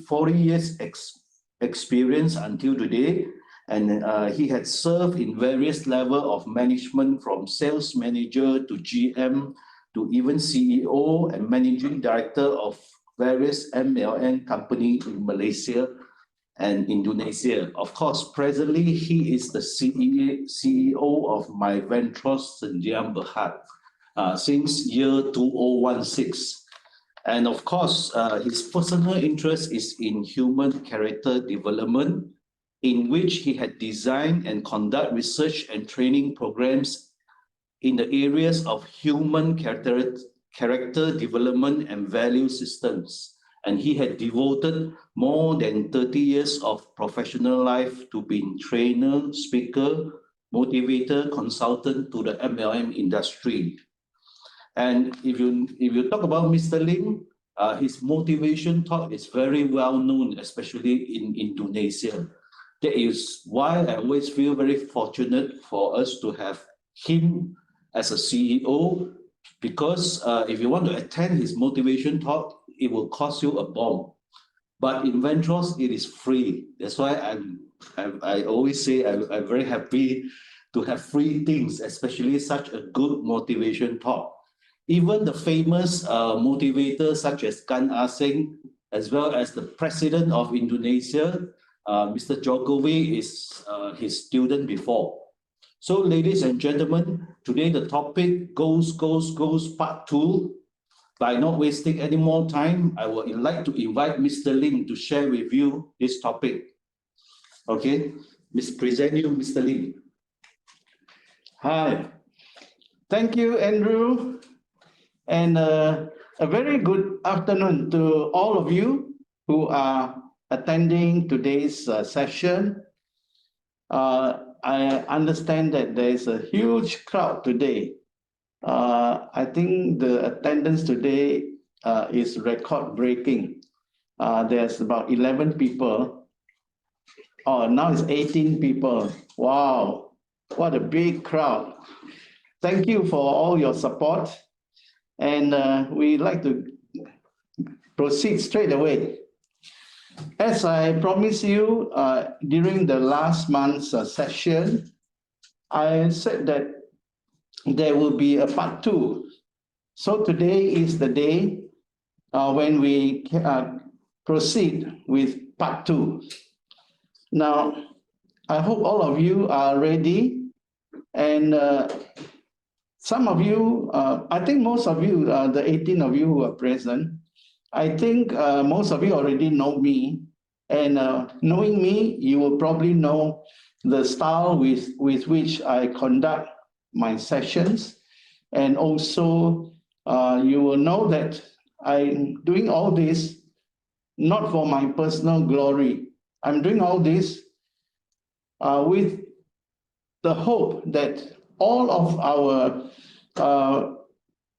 40 years experience until today, and he had served in various levels of management, from sales manager to GM to even CEO and managing director of various MLM company in Malaysia and Indonesia. Of course, presently he is the CEO of MyVentros Sdn Bhd since year 2016. And of course, his personal interest is in human character development, in which he had designed and conduct research and training programs in the areas of human character development and value systems. And he had devoted more than 30 years of professional life to being trainer, speaker, motivator, consultant to the MLM industry. And if you talk about Mr. Lim, his motivation talk is very well known, especially in Indonesia. That is why I always feel very fortunate for us to have him as a CEO, because if you want to attend his motivation talk, it will cost you a bomb. But in Ventros, it is free. That's why I always say I'm very happy to have free things, especially such a good motivation talk. Even the famous motivators such as Gan Ah Seng, as well as the president of Indonesia, Mr. Jokowi is his student before. So ladies and gentlemen, today the topic goes part 2. By not wasting any more time, I would like to invite Mr. Lim to share with you this topic. Okay, present you, Mr. Lim. Hi, thank you, Andrew, and a very good afternoon to all of you who are attending today's session. I understand that there is a huge crowd today. I think the attendance today is record-breaking. There's about 11 people. Oh, now it's 18 people. Wow, what a big crowd. Thank you for all your support. And we'd like to proceed straight away. As I promised you during the last month's session, I said that there will be a part 2. So today is the day when we proceed with part 2. Now, I hope all of you are ready. And some of you, I think most of you, the 18 of you who are present, I think most of you already know me. And knowing me, you will probably know the style with which I conduct my sessions. And also, you will know that I'm doing all this not for my personal glory. I'm doing all this with the hope that all of our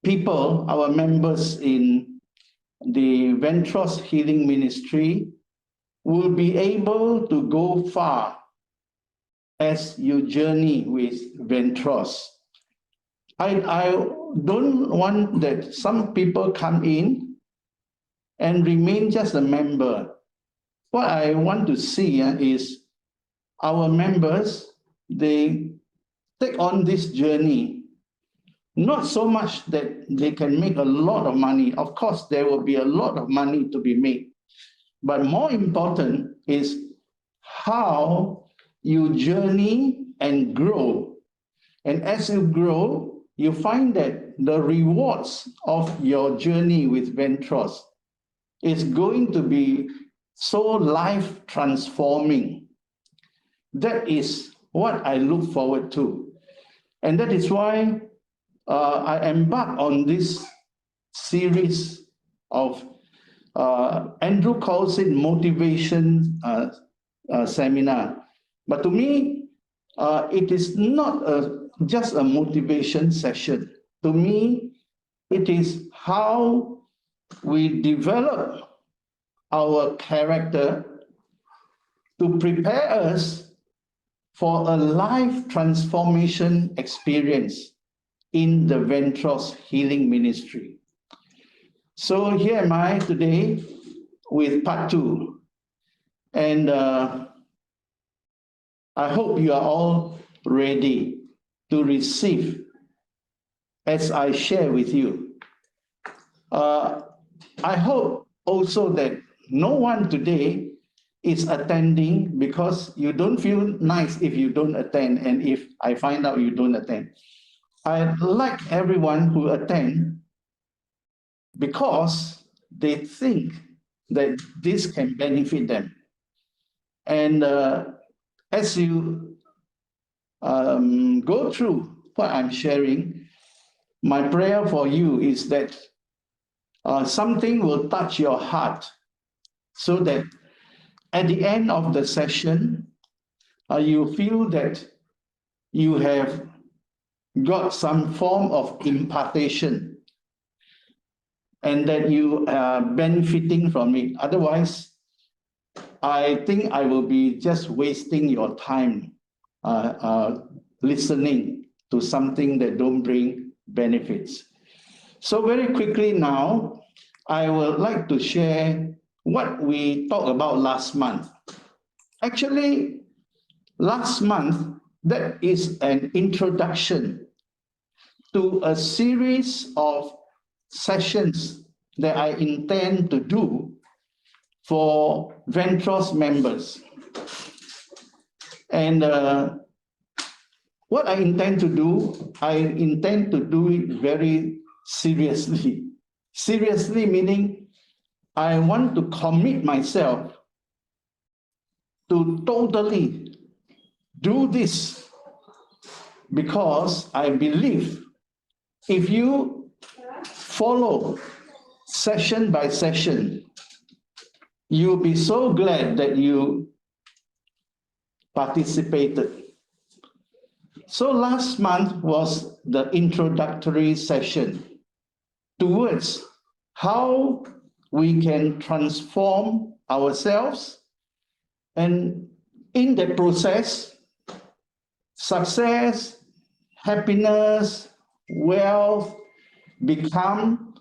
people, our members in the Ventros Healing Ministry, will be able to go far as you journey with Ventros. I don't want that some people come in and remain just a member. What I want to see is our members, they take on this journey, not so much that they can make a lot of money. Of course, there will be a lot of money to be made. But more important is how you journey and grow. And as you grow, you find that the rewards of your journey with Ventros is going to be so life transforming. That is what I look forward to. And that is why I embark on this series of, Andrew calls it motivation seminar. But to me, it is not just a motivation session. To me, it is how we develop our character to prepare us for a life transformation experience in the Ventros Healing Ministry. So here am I today with part 2. And I hope you are all ready to receive as I share with you. I hope also that no one today is attending because you don't feel nice if you don't attend, and if I find out you don't attend. I like everyone who attend because they think that this can benefit them. And as you go through what I'm sharing, my prayer for you is that something will touch your heart so that at the end of the session, you feel that you have got some form of impartation and that you are benefiting from it. Otherwise, I think I will be just wasting your time listening to something that don't bring benefits. So very quickly now, I would like to share what we talked about last month. Actually, last month, that is an introduction to a series of sessions that I intend to do for Ventros members. And what I intend to do it very seriously. Seriously meaning I want to commit myself to totally do this, because I believe if you follow session by session, you'll be so glad that you participated. So last month was the introductory session towards how we can transform ourselves, and in the process, success, happiness, wealth become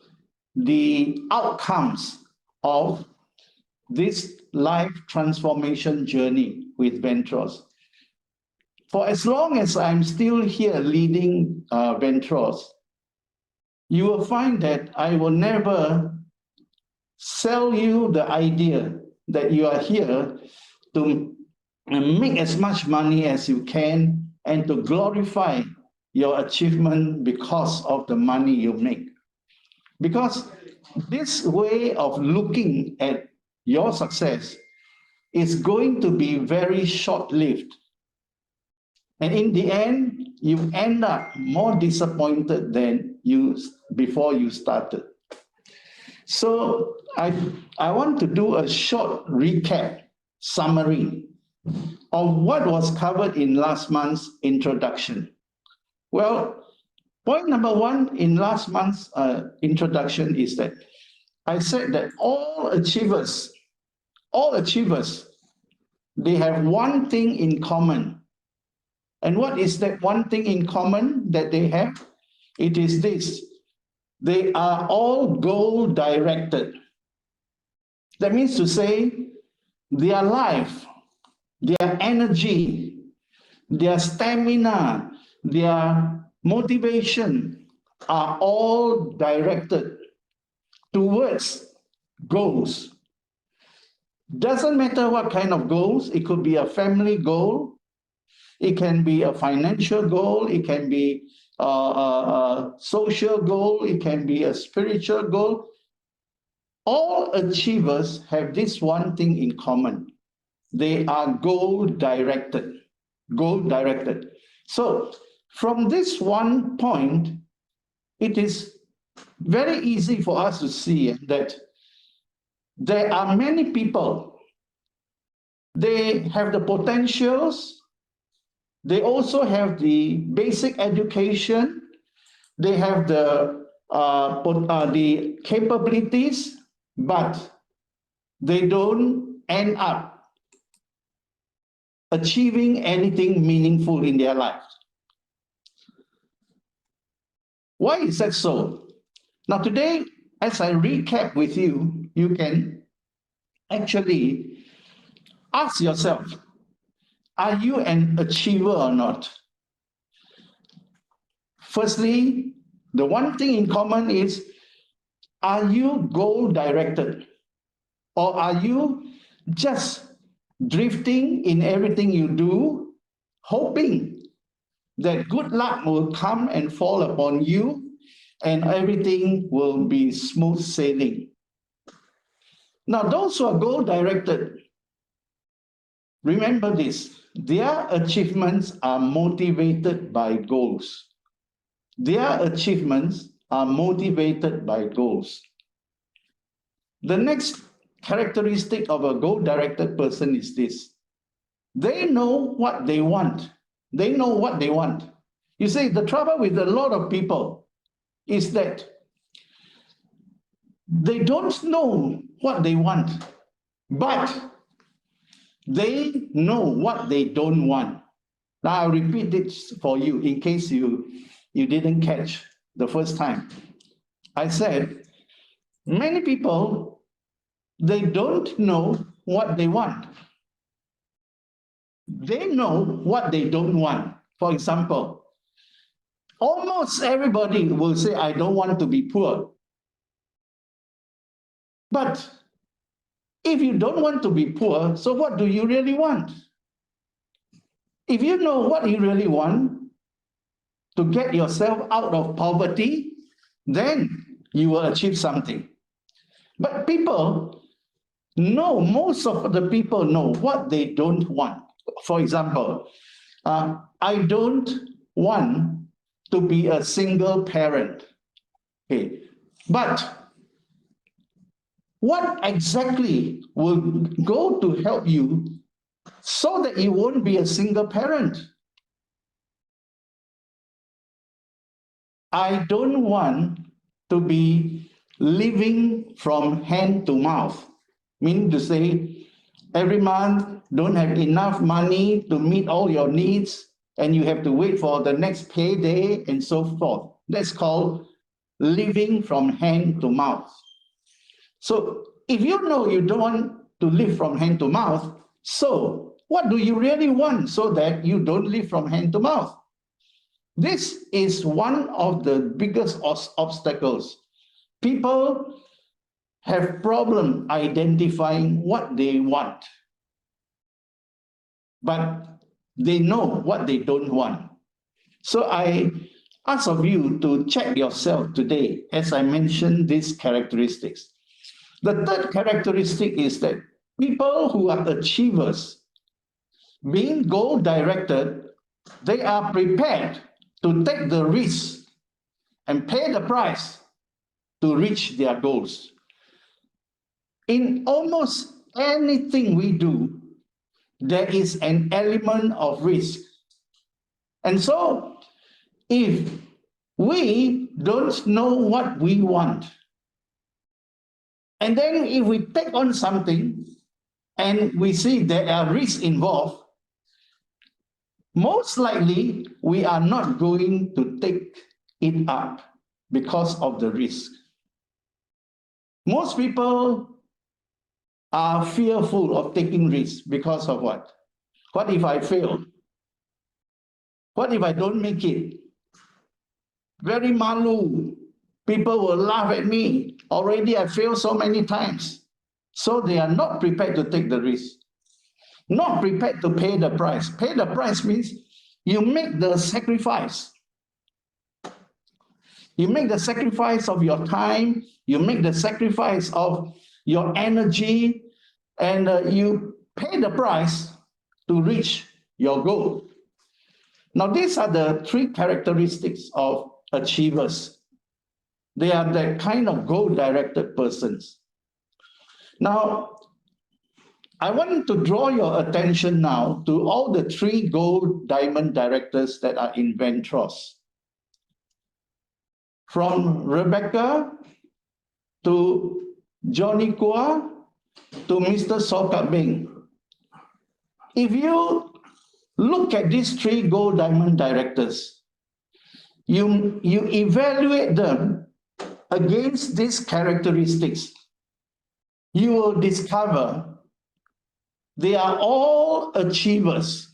the outcomes of this life transformation journey with Ventros. For as long as I'm still here leading Ventros, you will find that I will never sell you the idea that you are here to make as much money as you can and to glorify your achievement because of the money you make. Because this way of looking at your success is going to be very short-lived. And in the end, you end up more disappointed than before you started. So I want to do a short recap, summary of what was covered in last month's introduction. Well, point number 1 in last month's introduction is that I said that all achievers, they have one thing in common. And what is that one thing in common that they have? It is this: they are all goal-directed. That means to say their life, their energy, their stamina, their motivation are all directed towards goals. Doesn't matter what kind of goals. It could be a family goal. It can be a financial goal. It can be a social goal. It can be a spiritual goal. All achievers have this one thing in common. They are goal-directed. Goal-directed. So from this one point, it is very easy for us to see that there are many people. They have the potentials. They also have the basic education. They have the capabilities, but they don't end up achieving anything meaningful in their life. Why is that so? Now today, as I recap with you, you can actually ask yourself, are you an achiever or not? Firstly, the one thing in common is, are you goal-directed? Or are you just drifting in everything you do, hoping that good luck will come and fall upon you and everything will be smooth sailing? Now, those who are goal-directed, remember this, their achievements are motivated by goals. Their achievements are motivated by goals. The next characteristic of a goal-directed person is this. They know what they want. They know what they want. You see, the trouble with a lot of people is that they don't know what they want, but they know what they don't want. Now, I'll repeat this for you in case you didn't catch the first time. I said, many people, they don't know what they want. They know what they don't want. For example, almost everybody will say, I don't want to be poor. But if you don't want to be poor, so what do you really want? If you know what you really want, to get yourself out of poverty, then you will achieve something. But people know, most of the people know what they don't want. For example, I don't want to be a single parent. Okay, but what exactly will go to help you so that you won't be a single parent? I don't want to be living from hand to mouth, meaning to say, every month don't have enough money to meet all your needs, and you have to wait for the next payday and so forth. That's called living from hand to mouth. So if you know you don't want to live from hand to mouth, so what do you really want so that you don't live from hand to mouth? This is one of the biggest obstacles. People have problem identifying what they want, but they know what they don't want. So I ask of you to check yourself today, as I mentioned these characteristics. The third characteristic is that people who are achievers, being goal-directed, they are prepared to take the risk and pay the price to reach their goals. In almost anything we do, there is an element of risk. And so, if we don't know what we want, and then if we take on something and we see there are risks involved, most likely we are not going to take it up because of the risk. Most people are fearful of taking risks because of what? What if I fail? What if I don't make it? Very malu. People will laugh at me. Already I failed so many times. So they are not prepared to take the risk. Not prepared to pay the price. Pay the price means you make the sacrifice. You make the sacrifice of your time. You make the sacrifice of your energy. And you pay the price to reach your goal. Now, these are the three characteristics of achievers. They are the kind of goal-directed persons. Now, I want to draw your attention now to all the three gold diamond directors that are in Ventros. From Rebecca to Johnny Kua to Mr. Sokat Beng. If you look at these three gold diamond directors, you evaluate them against these characteristics. you will discover they are all achievers.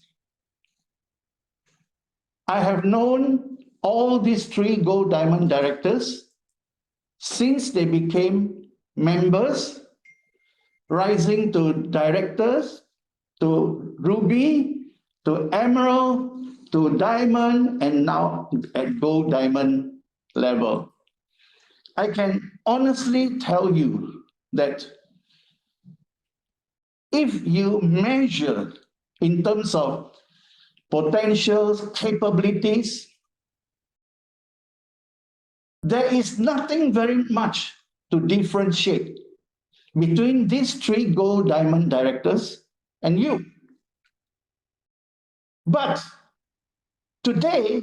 I have known all these 3 Gold Diamond directors since they became members, rising to directors, to ruby, to emerald, to diamond, and now at gold diamond level. I can honestly tell you that if you measure in terms of potentials, capabilities, there is nothing very much to differentiate between these 3 Gold Diamond directors and you. But today,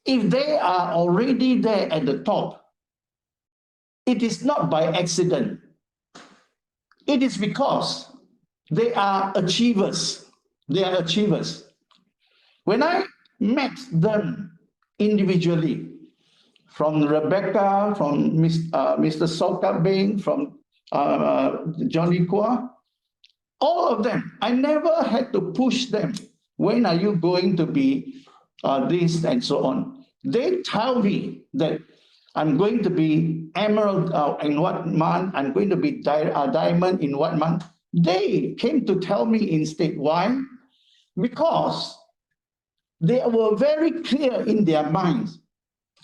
if they are already there at the top, it is not by accident. It is because they are achievers. They are achievers. When I met them individually, from Rebecca, from Mr. Soka Beng, from Johnny Kwa, all of them, I never had to push them. When are you going to be this and so on? They tell me that I'm going to be emerald in what month, I'm going to be diamond in what month. They came to tell me instead. Why? Because they were very clear in their minds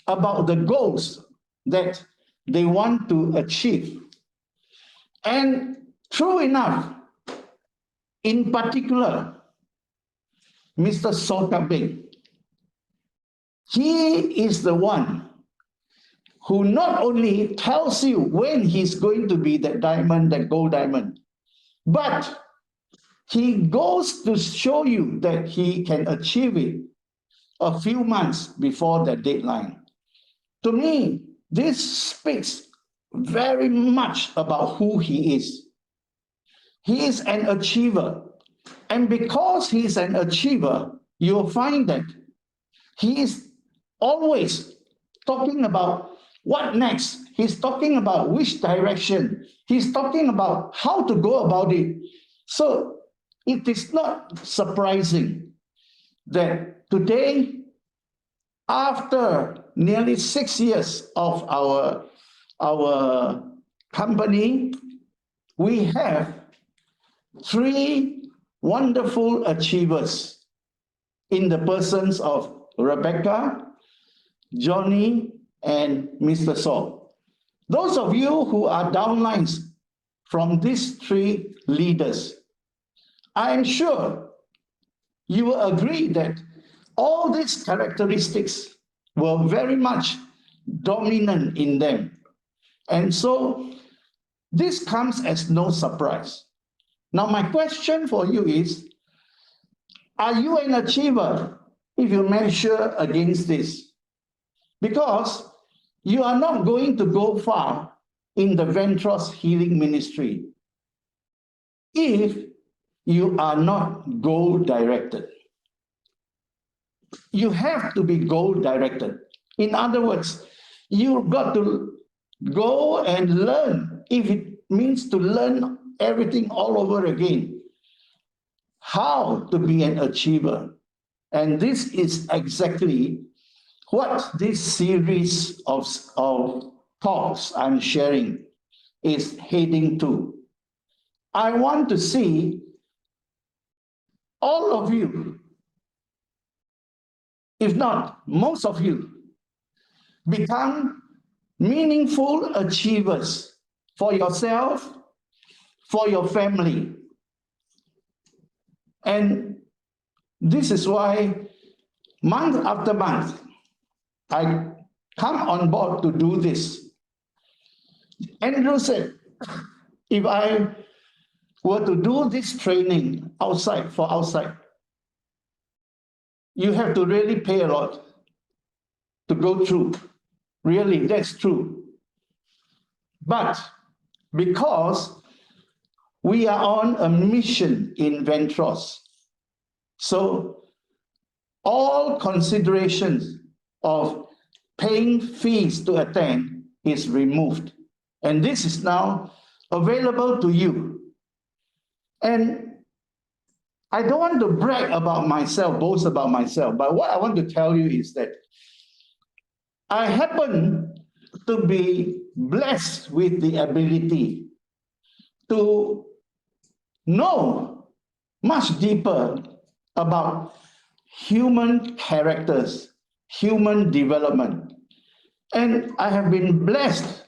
about the goals that they want to achieve. And true enough, in particular, Mr. Soka Beng, he is the one who not only tells you when he's going to be that diamond, that gold diamond, but he goes to show you that he can achieve it a few months before the deadline. To me, this speaks very much about who he is. He is an achiever. And because he is an achiever, you'll find that he is always talking about what next. He's talking about which direction. He's talking about how to go about it. So it is not surprising that today, after nearly 6 years of our company, we have 3 wonderful achievers in the persons of Rebecca, Johnny, and Mr. Saul. Those of you who are downlines from these 3 leaders, I am sure you will agree that all these characteristics were very much dominant in them. And so this comes as no surprise. Now, my question for you is, are you an achiever if you measure against this? Because you are not going to go far in the Ventros Healing Ministry if you are not goal-directed. You have to be goal-directed. In other words, you've got to go and learn, if it means to learn everything all over again, how to be an achiever. And this is exactly what this series of talks I'm sharing is heading to. I want to see all of you, if not most of you, become meaningful achievers for yourself, for your family. And this is why month after month, I come on board to do this. Andrew said, if I were to do this training outside, you have to really pay a lot to go through. Really, that's true. But because we are on a mission in Ventros, so all considerations of paying fees to attend is removed. And this is now available to you. And I don't want to brag about myself, boast about myself, but what I want to tell you is that I happen to be blessed with the ability to know much deeper about human characters, human development. And I have been blessed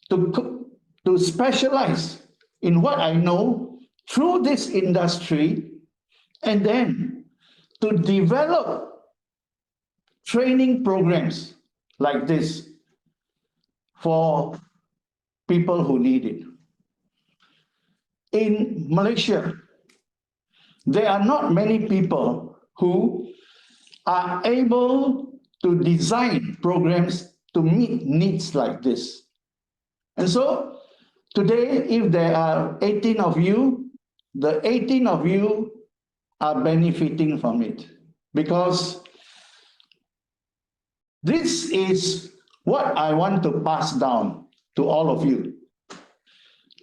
to specialize in what I know through this industry, and then to develop training programs like this for people who need it. In Malaysia, there are not many people who are able to design programs to meet needs like this. And so today, if there are 18 of you, the 18 of you are benefiting from it, because this is what I want to pass down to all of you.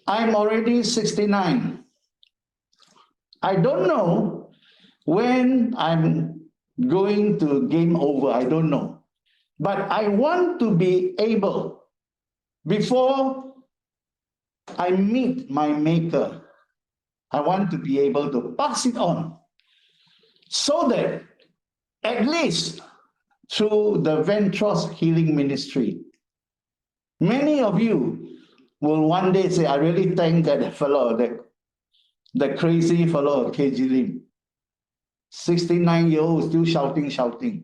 I'm already 69. I don't know when I'm going to game over, I don't know. But I want to be able, before I meet my maker, I want to be able to pass it on, so that at least through the Ventros Healing Ministry, many of you will one day say, I really thank that fellow, the crazy fellow, KG Lim. 69-year-old, still shouting.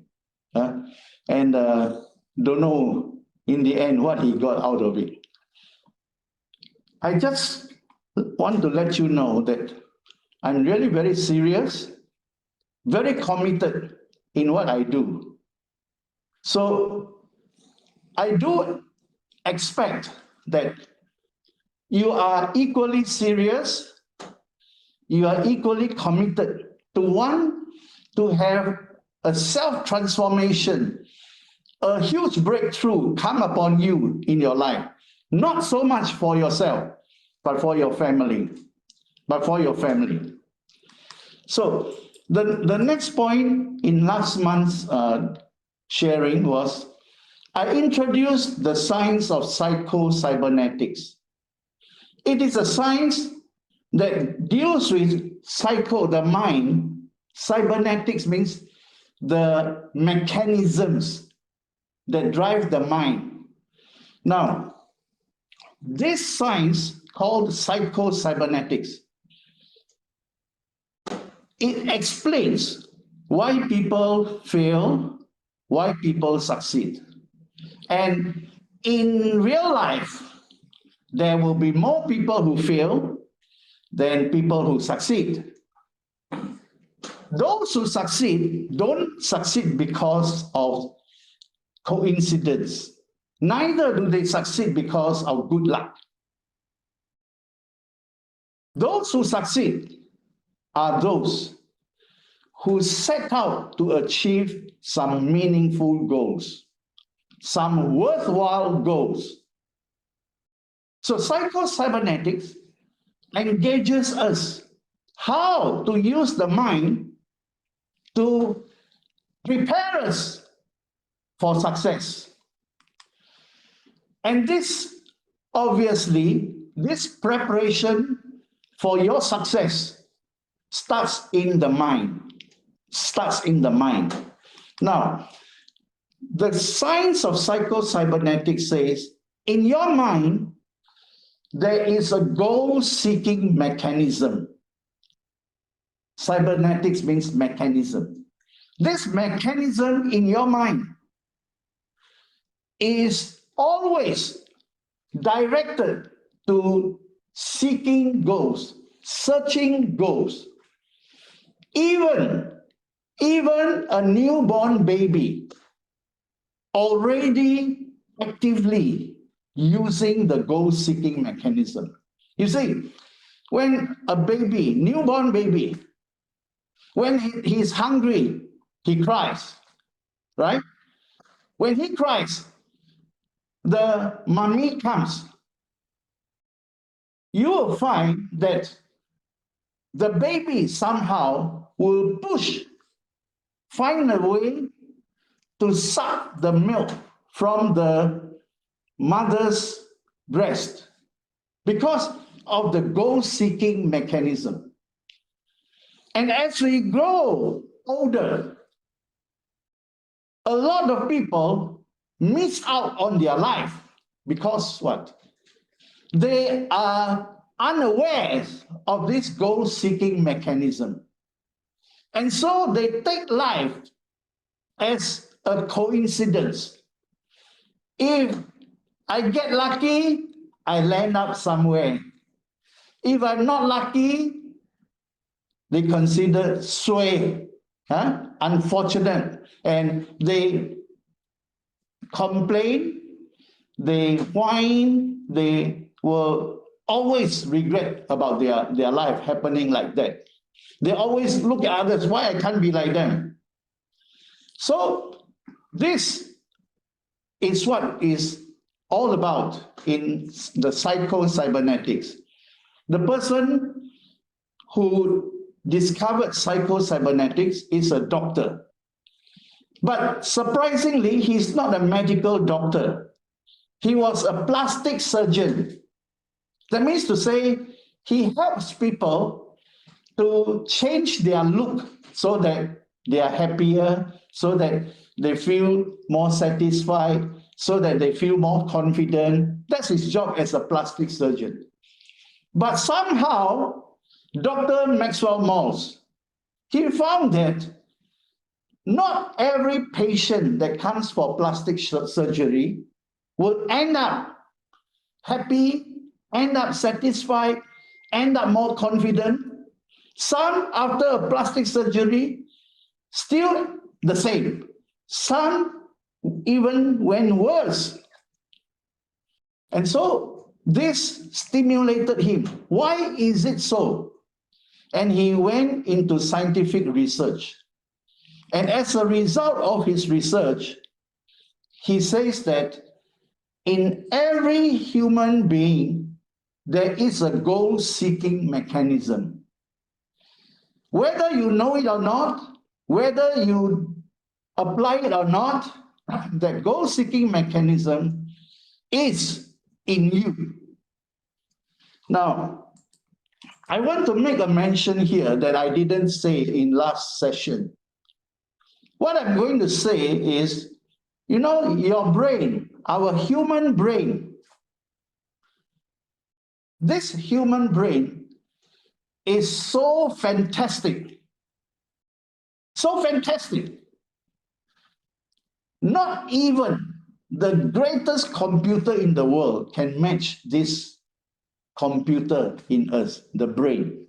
And don't know in the end what he got out of it. I just want to let you know that I'm really very serious, very committed in what I do. So I do expect that you are equally serious, you are equally committed to want to have a self-transformation, a huge breakthrough come upon you in your life. Not so much for yourself, but for your family. So the next point in last month's sharing was, I introduced the science of psycho-cybernetics. It is a science that deals with the mind. Cybernetics means the mechanisms that drive the mind. Now, this science called psycho-cybernetics, it explains why people fail, why people succeed. And in real life, there will be more people who fail than people who succeed. Those who succeed don't succeed because of coincidence. Neither do they succeed because of good luck. Those who succeed are those who set out to achieve some meaningful goals, some worthwhile goals. So psycho-cybernetics engages us how to use the mind to prepare us for success. And this, obviously, this preparation for your success starts in the mind. Now, the science of psycho-cybernetics says, in your mind, there is a goal-seeking mechanism. Cybernetics means mechanism. This mechanism in your mind is always directed to seeking goals, searching goals. Even a newborn baby already actively using the goal-seeking mechanism. You see, when a baby, newborn baby, when he's hungry, he cries, right? When he cries, the mommy comes you will find that the baby somehow will find a way to suck the milk from the mother's breast because of the goal-seeking mechanism. And as we grow older, a lot of people miss out on their life because what? They are unaware of this goal-seeking mechanism. And so they take life as a coincidence. If I get lucky, I land up somewhere. If I'm not lucky, they consider suay, unfortunate, and they complain, they whine, they will always regret about their life happening like that. They always look at others, why I can't be like them? So this is what is all about in the psycho-cybernetics. The person who discovered psycho-cybernetics is a doctor. But surprisingly, he's not a medical doctor. He was a plastic surgeon. That means to say, he helps people to change their look so that they are happier, so that they feel more satisfied, so that they feel more confident. That's his job as a plastic surgeon. But somehow, Dr. Maxwell Maltz, he found that not every patient that comes for plastic surgery will end up happy, end up satisfied, end up more confident. Some, after a plastic surgery, still the same. Some even went worse. And so this stimulated him. Why is it so? And he went into scientific research. And as a result of his research, he says that in every human being, there is a goal-seeking mechanism. Whether you know it or not, whether you apply it or not, that goal-seeking mechanism is in you. Now, I want to make a mention here that I didn't say in last session. What I'm going to say is, you know, your brain, our human brain, this human brain is so fantastic. So fantastic. Not even the greatest computer in the world can match this computer in us, the brain.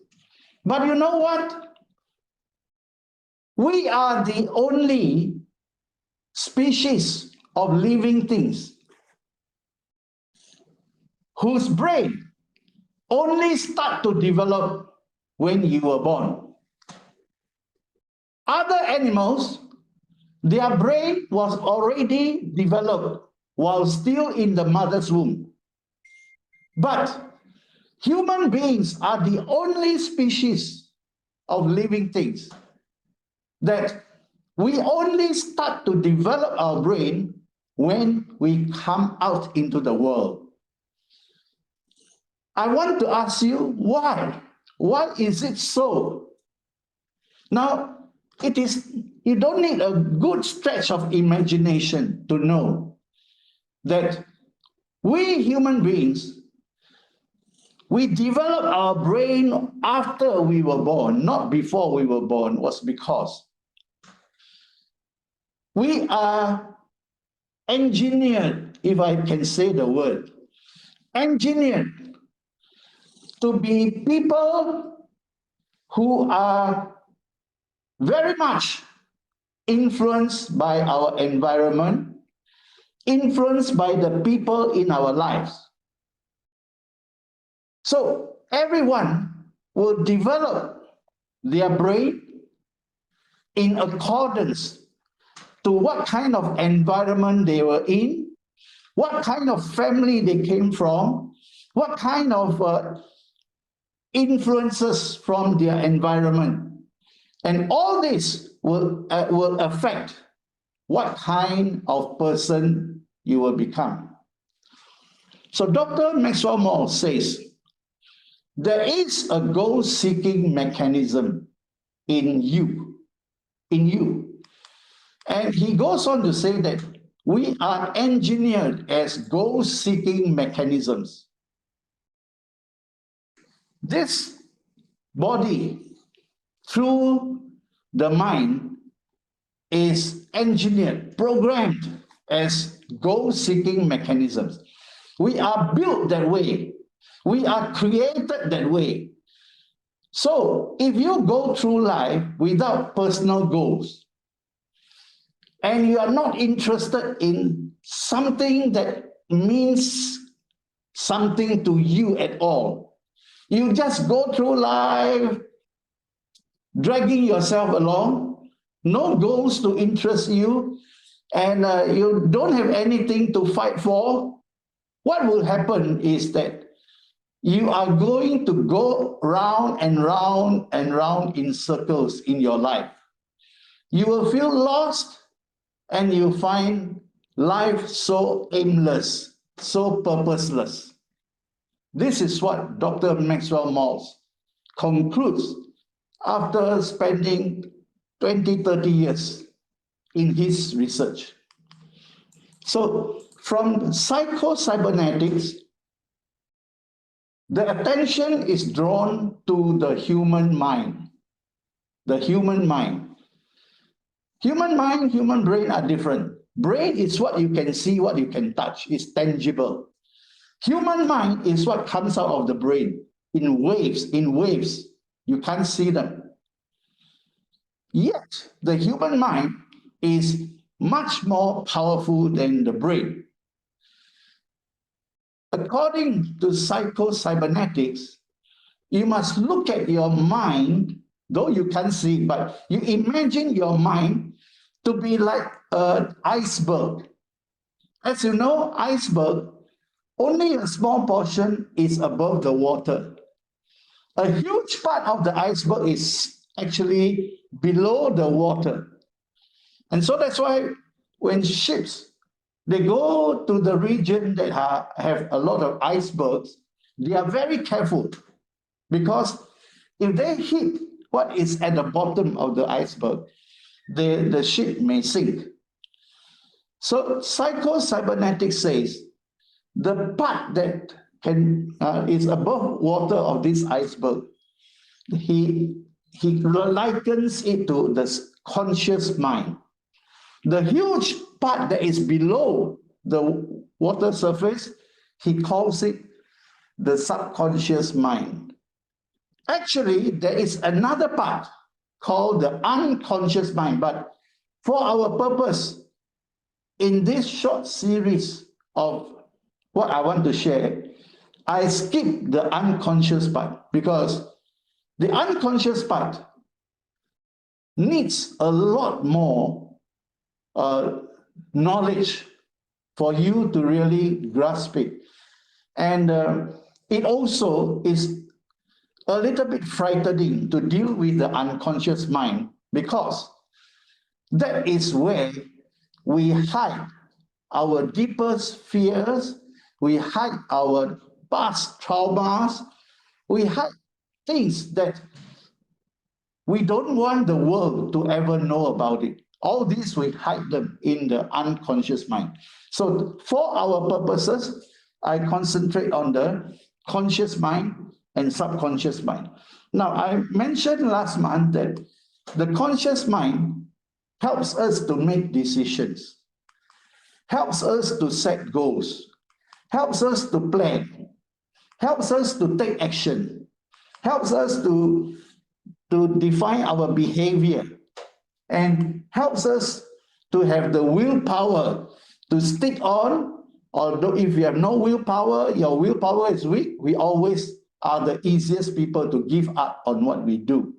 But you know what? We are the only species of living things whose brain only start to develop when you were born. Other animals, their brain was already developed while still in the mother's womb. But human beings are the only species of living things that we only start to develop our brain when we come out into the world. I want to ask you why? Why is it so? Now, you don't need a good stretch of imagination to know that we human beings, we develop our brain after we were born, not before we were born, was because we are engineered, if I can say the word, engineered to be people who are very much influenced by our environment, influenced by the people in our lives. So everyone will develop their brain in accordance to what kind of environment they were in, what kind of family they came from, what kind of influences from their environment. And all this will affect what kind of person you will become. So Dr. Maxwell Maltz says, there is a goal-seeking mechanism in you. And he goes on to say that we are engineered as goal-seeking mechanisms. This body, through the mind, is engineered, programmed as goal-seeking mechanisms. We are built that way. We are created that way. So if you go through life without personal goals, and you are not interested in something that means something to you at all, you just go through life dragging yourself along, no goals to interest you, and you don't have anything to fight for, what will happen is that you are going to go round and round and round in circles in your life. You will feel lost, and you find life so aimless, so purposeless. This is what Dr. Maxwell Maltz concludes after spending 20, 30 years in his research. So from psycho-cybernetics, the attention is drawn to the human mind. The human mind. Human mind, human brain are different. Brain is what you can see, what you can touch, it's tangible. Human mind is what comes out of the brain in waves, You can't see them. Yet, the human mind is much more powerful than the brain. According to psycho-cybernetics, you must look at your mind, though you can't see, but you imagine your mind to be like an iceberg. As you know, iceberg, only a small portion is above the water. A huge part of the iceberg is actually below the water. And so that's why when ships, they go to the region that have a lot of icebergs, they are very careful, because if they hit what is at the bottom of the iceberg, the ship may sink. So psycho-cybernetics says the part that is above water of this iceberg, he likens it to the conscious mind. The huge part that is below the water surface, he calls it the subconscious mind. Actually, there is another part called the unconscious mind, but for our purpose, in this short series of what I want to share, I skip the unconscious part, because the unconscious part needs a lot more knowledge for you to really grasp it. And it also is a little bit frightening to deal with the unconscious mind, because that is where we hide our deepest fears, we hide our past traumas, we hide things that we don't want the world to ever know about it. All these, we hide them in the unconscious mind. So for our purposes, I concentrate on the conscious mind and subconscious mind. Now, I mentioned last month that the conscious mind helps us to make decisions, helps us to set goals, helps us to plan, helps us to take action, helps us to define our behavior, and helps us to have the willpower to stick on. Although if you have no willpower, your willpower is weak, we always are the easiest people to give up on what we do.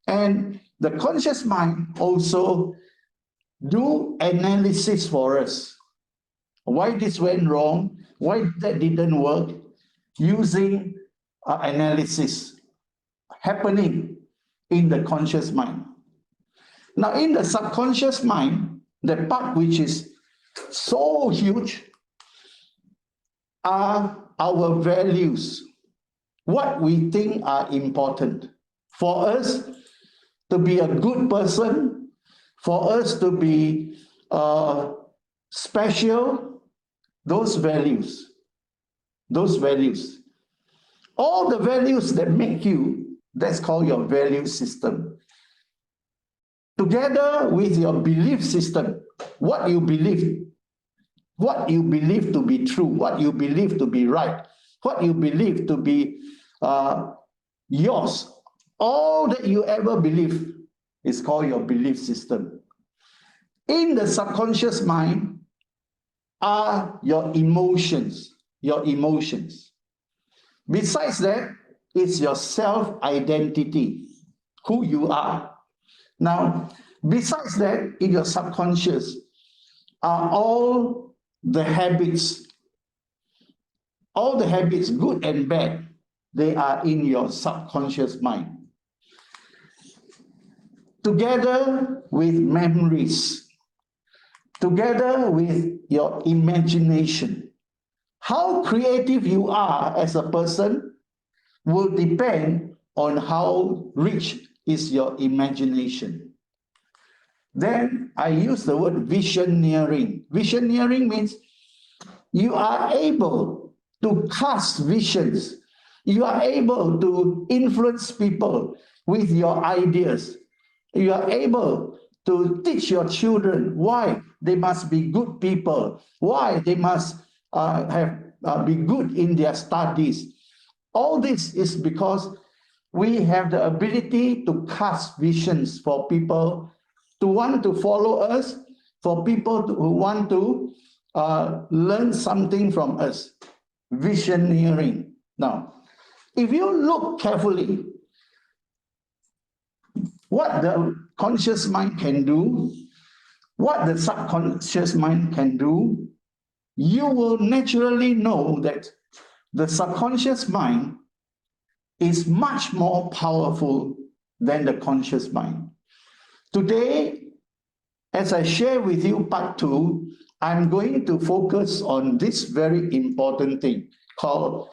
And the conscious mind also do analysis for us. Why this went wrong, why that didn't work, using analysis happening in the conscious mind. Now, in the subconscious mind, the part which is so huge are our values, what we think are important. For us to be a good person, for us to be special, those values, all the values that make you, that's called your value system. Together with your belief system, what you believe to be true, what you believe to be right, what you believe to be yours, all that you ever believe is called your belief system. In the subconscious mind are your emotions, Besides that, it's your self-identity, who you are. Now, besides that, in your subconscious are all the habits, good and bad, they are in your subconscious mind. Together with memories, together with your imagination. How creative you are as a person will depend on how rich is your imagination. Then I use the word visioneering. Visioneering means you are able to cast visions. You are able to influence people with your ideas. You are able to teach your children why they must be good people, why they must be good in their studies. All this is because we have the ability to cast visions for people to want to follow us, for people who want to learn something from us. Visioneering. Now, if you look carefully, what the conscious mind can do, what the subconscious mind can do, you will naturally know that the subconscious mind is much more powerful than the conscious mind. Today, as I share with you part 2, I'm going to focus on this very important thing called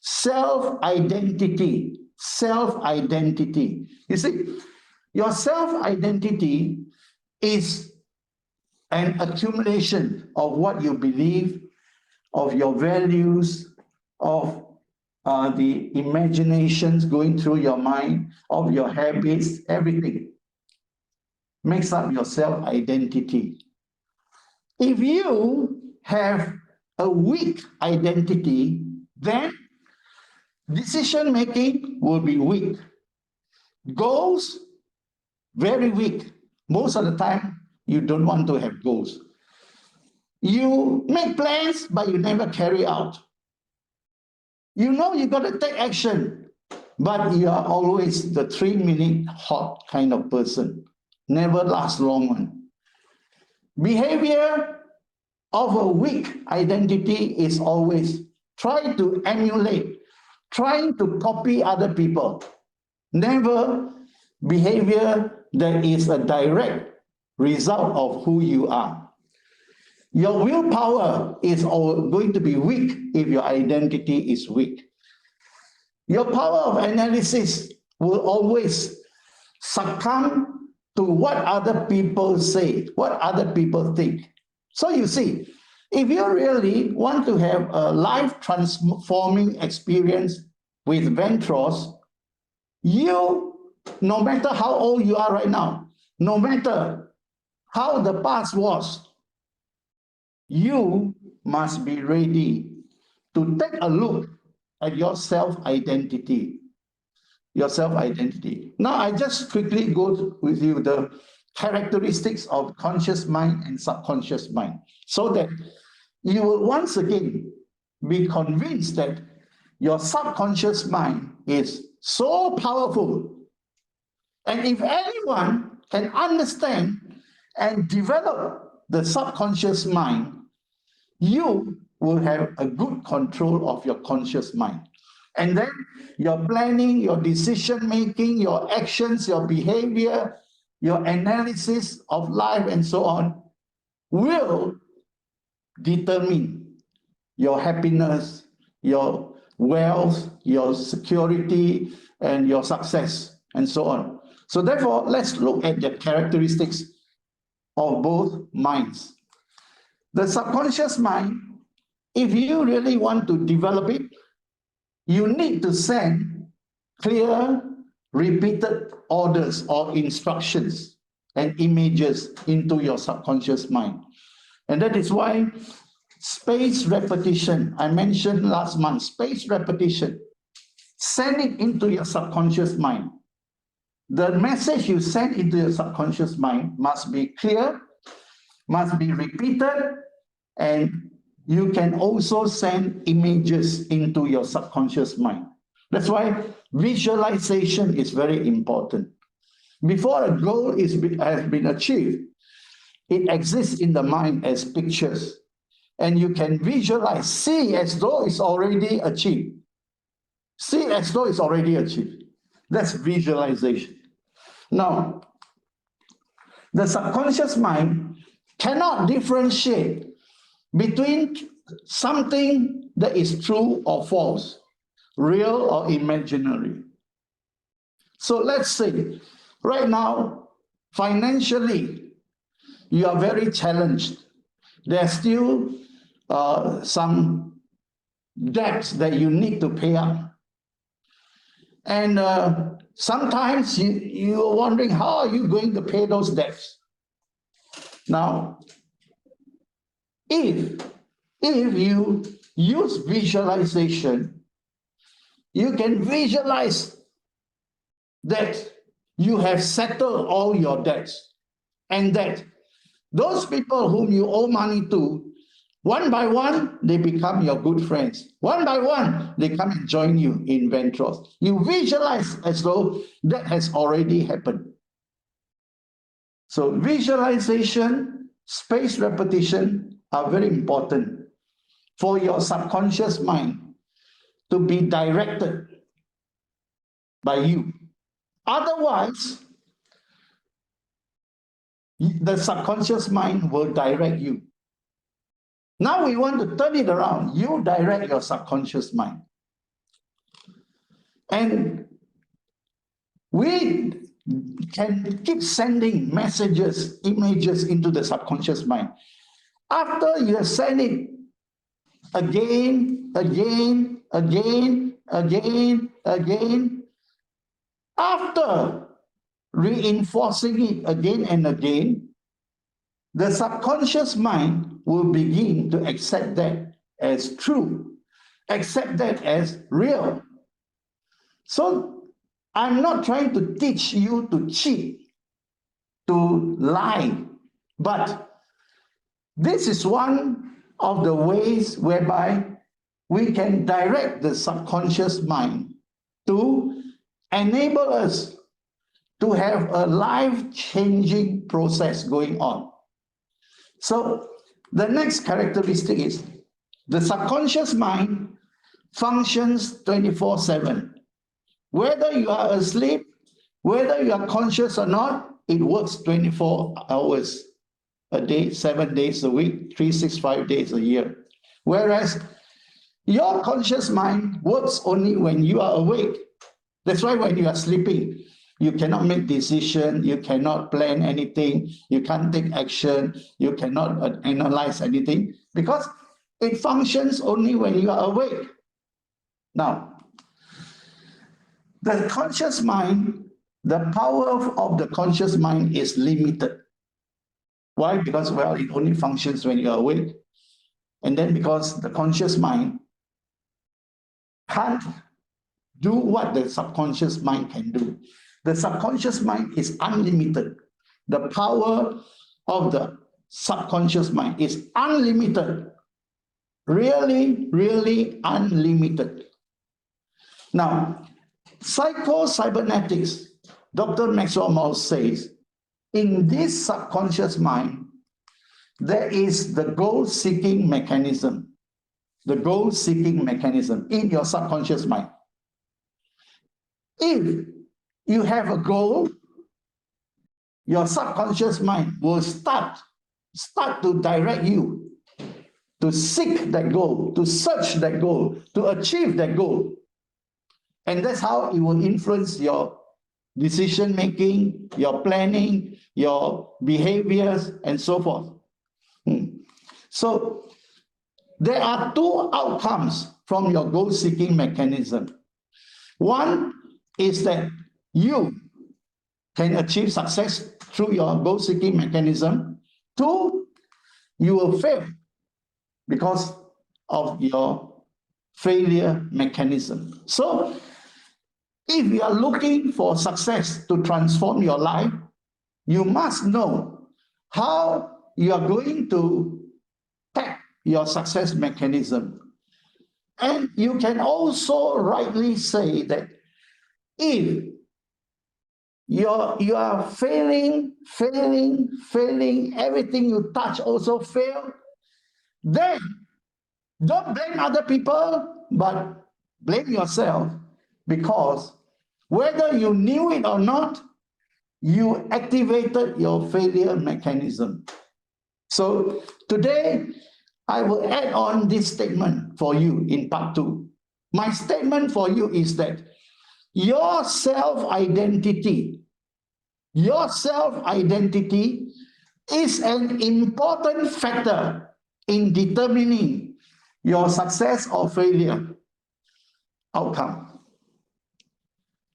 self-identity. Self-identity. You see, your self-identity is an accumulation of what you believe, of your values, of the imaginations going through your mind, of your habits, everything makes up your self-identity. If you have a weak identity, then decision-making will be weak. Goals, very weak. Most of the time, you don't want to have goals. You make plans, but you never carry out. You know you got to take action, but you are always the 3-minute hot kind of person. Never last long one. Behavior of a weak identity is always try to emulate, trying to copy other people. Never behavior that is a direct result of who you are. Your willpower is going to be weak if your identity is weak. Your power of analysis will always succumb to what other people say, what other people think. So you see, if you really want to have a life-transforming experience with Ventros, you, no matter how old you are right now, no matter how the past was, you must be ready to take a look at your self-identity. Your self-identity. Now, I just quickly go with you the characteristics of conscious mind and subconscious mind, so that you will once again be convinced that your subconscious mind is so powerful. And if anyone can understand and develop the subconscious mind, you will have a good control of your conscious mind. And then your planning, your decision making, your actions, your behavior, your analysis of life and so on will determine your happiness, your wealth, your security, and your success, and so on. So therefore, let's look at the characteristics of both minds. The subconscious mind, if you really want to develop it, you need to send clear, repeated orders or instructions and images into your subconscious mind. And that is why spaced repetition, I mentioned last month, spaced repetition, send it into your subconscious mind. The message you send into your subconscious mind must be clear, must be repeated, and you can also send images into your subconscious mind. That's why visualization is very important. Before a goal has been achieved, it exists in the mind as pictures. And you can visualize, see as though it's already achieved. See as though it's already achieved. That's visualization. Now, the subconscious mind cannot differentiate between something that is true or false, real or imaginary. So let's say, right now, financially, you are very challenged. There are still some debts that you need to pay up. And sometimes you are wondering, how are you going to pay those debts? Now, if you use visualization, you can visualize that you have settled all your debts and that those people whom you owe money to, one by one, they become your good friends. One by one, they come and join you in Ventros. You visualize as though that has already happened. So visualization, spaced repetition are very important for your subconscious mind to be directed by you. Otherwise, the subconscious mind will direct you. Now we want to turn it around. You direct your subconscious mind. And we can keep sending messages, images into the subconscious mind. After you have sent it again, after reinforcing it again and again, the subconscious mind will begin to accept that as true, accept that as real. So I'm not trying to teach you to cheat, to lie, but this is one of the ways whereby we can direct the subconscious mind to enable us to have a life-changing process going on. So the next characteristic is the subconscious mind functions 24/7. Whether you are asleep, whether you are conscious or not, it works 24 hours a day, 7 days a week, 365 days a year. Whereas your conscious mind works only when you are awake. That's why when you are sleeping, you cannot make decisions, you cannot plan anything, you can't take action, you cannot analyze anything, because it functions only when you are awake. Now, the conscious mind, the power of the conscious mind is limited. Why? Because, well, it only functions when you are awake. And then because the conscious mind can't do what the subconscious mind can do. The subconscious mind is unlimited. The power of the subconscious mind is unlimited. Really, really unlimited. Now, psycho-cybernetics, Dr. Maxwell Maltz says, in this subconscious mind, there is the goal-seeking mechanism. The goal-seeking mechanism in your subconscious mind. If you have a goal, your subconscious mind will start to direct you to seek that goal, to search that goal, to achieve that goal. And that's how it will influence your decision making, your planning, your behaviors, and so forth. So there are two outcomes from your goal-seeking mechanism. One is that you can achieve success through your goal-seeking mechanism. Two, you will fail because of your failure mechanism. So if you are looking for success to transform your life, you must know how you are going to tap your success mechanism. And you can also rightly say that if you are failing, everything you touch also fail, then don't blame other people, but blame yourself, because whether you knew it or not, you activated your failure mechanism. So today, I will add on this statement for you in part 2. My statement for you is that your self-identity is an important factor in determining your success or failure outcome.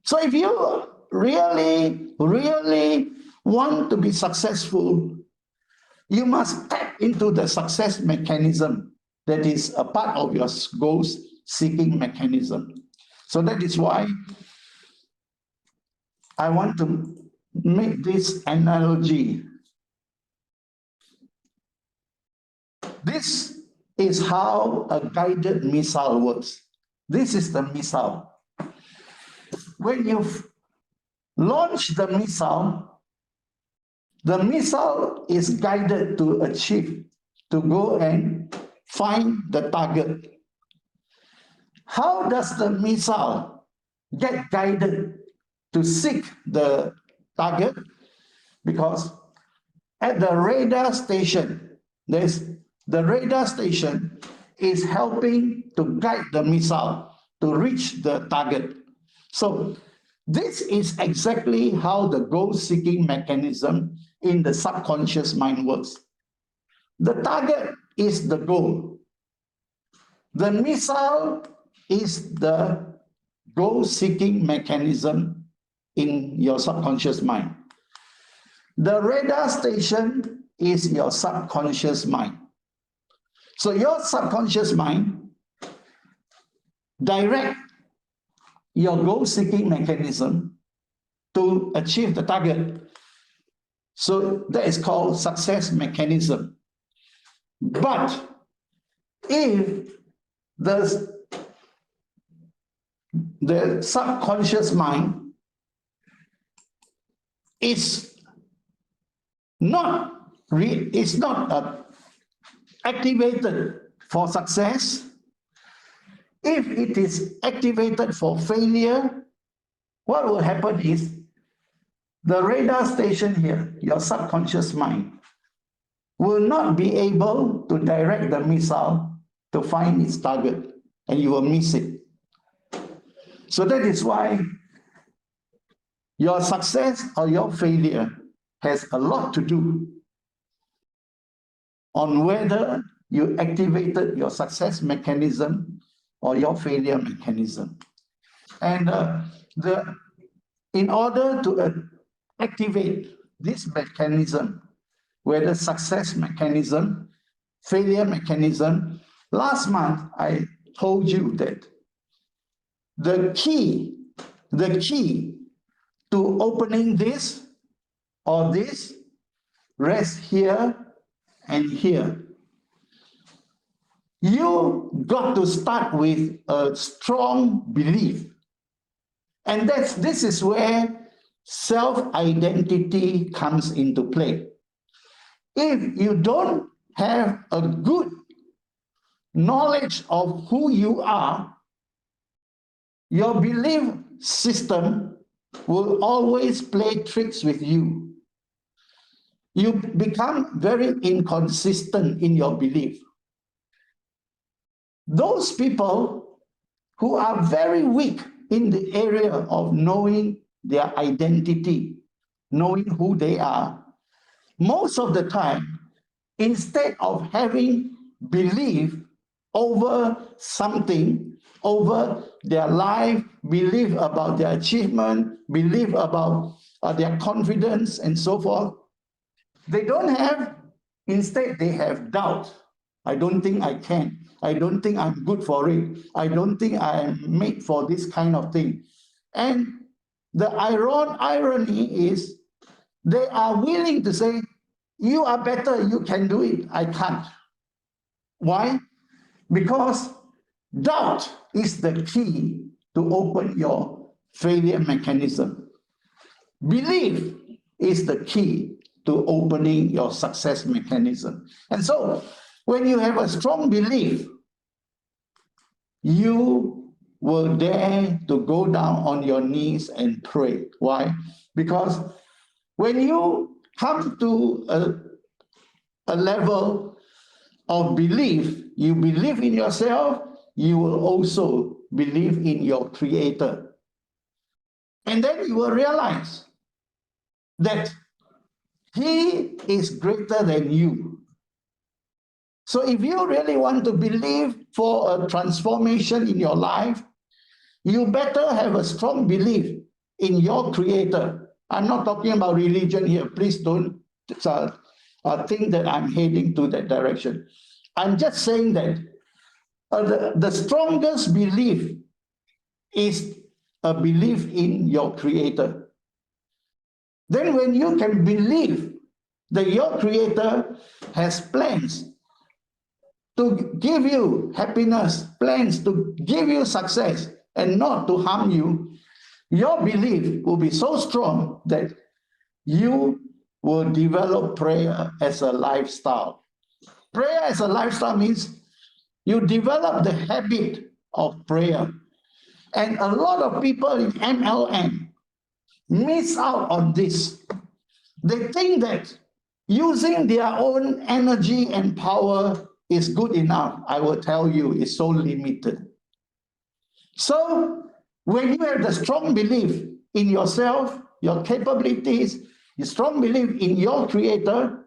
So if you really want to be successful, you must tap into the success mechanism that is a part of your goals-seeking mechanism. So that is why I want to make this analogy. This is how a guided missile works. This is the missile. When you launch the missile is guided to go and find the target. How does the missile get guided to seek the target? Because at the radar station, the radar station is helping to guide the missile to reach the target. So this is exactly how the goal-seeking mechanism in the subconscious mind works. The target is the goal. The missile is the goal-seeking mechanism in your subconscious mind. The radar station is your subconscious mind. So your subconscious mind direct your goal-seeking mechanism to achieve the target. So that is called success mechanism. But if the subconscious mind is not activated for success, if it is activated for failure, what will happen is the radar station here, your subconscious mind, will not be able to direct the missile to find its target, and you will miss it. So that is why your success or your failure has a lot to do on whether you activated your success mechanism or your failure mechanism. And in order to activate this mechanism, whether success mechanism, failure mechanism, last month I told you that the key to opening this or this rests here and here. You got to start with a strong belief. And this is where self-identity comes into play. If you don't have a good knowledge of who you are, your belief system will always play tricks with you. You become very inconsistent in your belief. Those people who are very weak in the area of knowing their identity, knowing who they are, most of the time, instead of having belief over something, over their life, belief about their achievement, belief about their confidence and so forth, they don't have, instead they have doubt. I don't think I can. I don't think I'm good for it. I don't think I am made for this kind of thing. And the irony is they are willing to say, you are better, you can do it, I can't. Why? Because doubt is the key to open your failure mechanism. Belief is the key to opening your success mechanism. And so, when you have a strong belief, you will dare to go down on your knees and pray. Why? Because when you come to a level of belief, you believe in yourself, you will also believe in your Creator. And then you will realize that He is greater than you. So if you really want to believe for a transformation in your life, you better have a strong belief in your Creator. I'm not talking about religion here. Please don't think that I'm heading to that direction. I'm just saying that the strongest belief is a belief in your Creator. Then when you can believe that your Creator has plans to give you happiness, plans to give you success and not to harm you, your belief will be so strong that you will develop prayer as a lifestyle. Prayer as a lifestyle means you develop the habit of prayer. And a lot of people in MLM miss out on this. They think that using their own energy and power is good enough. I will tell you, it's so limited. So when you have the strong belief in yourself, your capabilities, a strong belief in your Creator,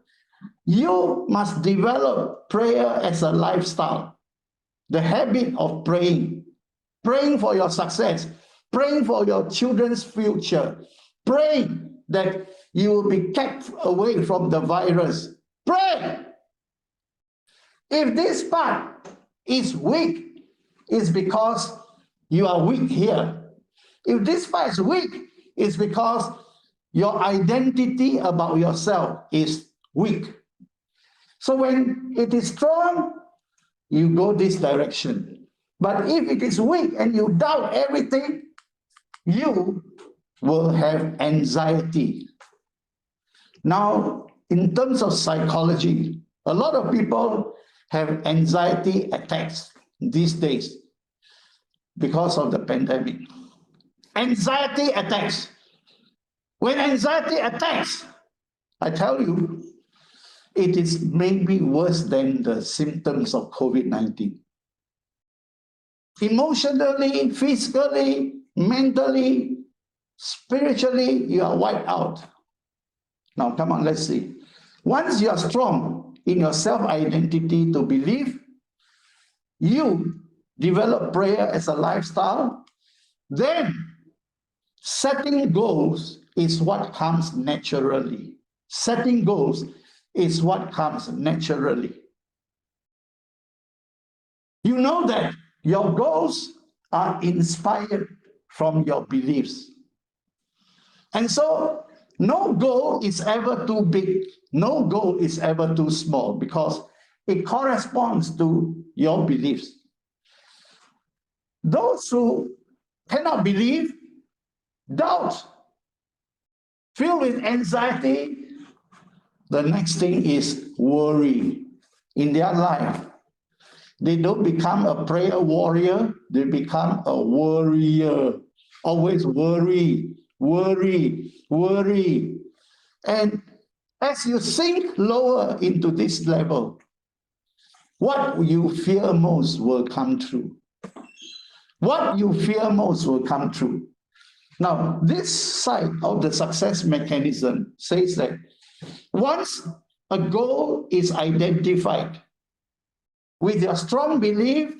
you must develop prayer as a lifestyle. The habit of praying, praying for your success, praying for your children's future, praying that you will be kept away from the virus. Pray! If this part is weak, it's because you are weak here. If this part is weak, it's because your identity about yourself is weak. So when it is strong, you go this direction. But if it is weak and you doubt everything, you will have anxiety. Now, in terms of psychology, a lot of people have anxiety attacks these days because of the pandemic. Anxiety attacks. When anxiety attacks, I tell you, it is maybe worse than the symptoms of COVID-19. Emotionally, physically, mentally, spiritually, you are wiped out. Now, come on, let's see. Once you are strong in your self-identity to believe, you develop prayer as a lifestyle, then setting goals is what comes naturally. Setting goals is what comes naturally. You know that your goals are inspired from your beliefs. And so, no goal is ever too big. No goal is ever too small because it corresponds to your beliefs. Those who cannot believe, doubt, filled with anxiety, the next thing is worry in their life. They don't become a prayer warrior, they become a worrier. always worry, worry, worry. And as you sink lower into this level, what you fear most will come true. What you fear most will come true. Now, this side of the success mechanism says that once a goal is identified, with your strong belief,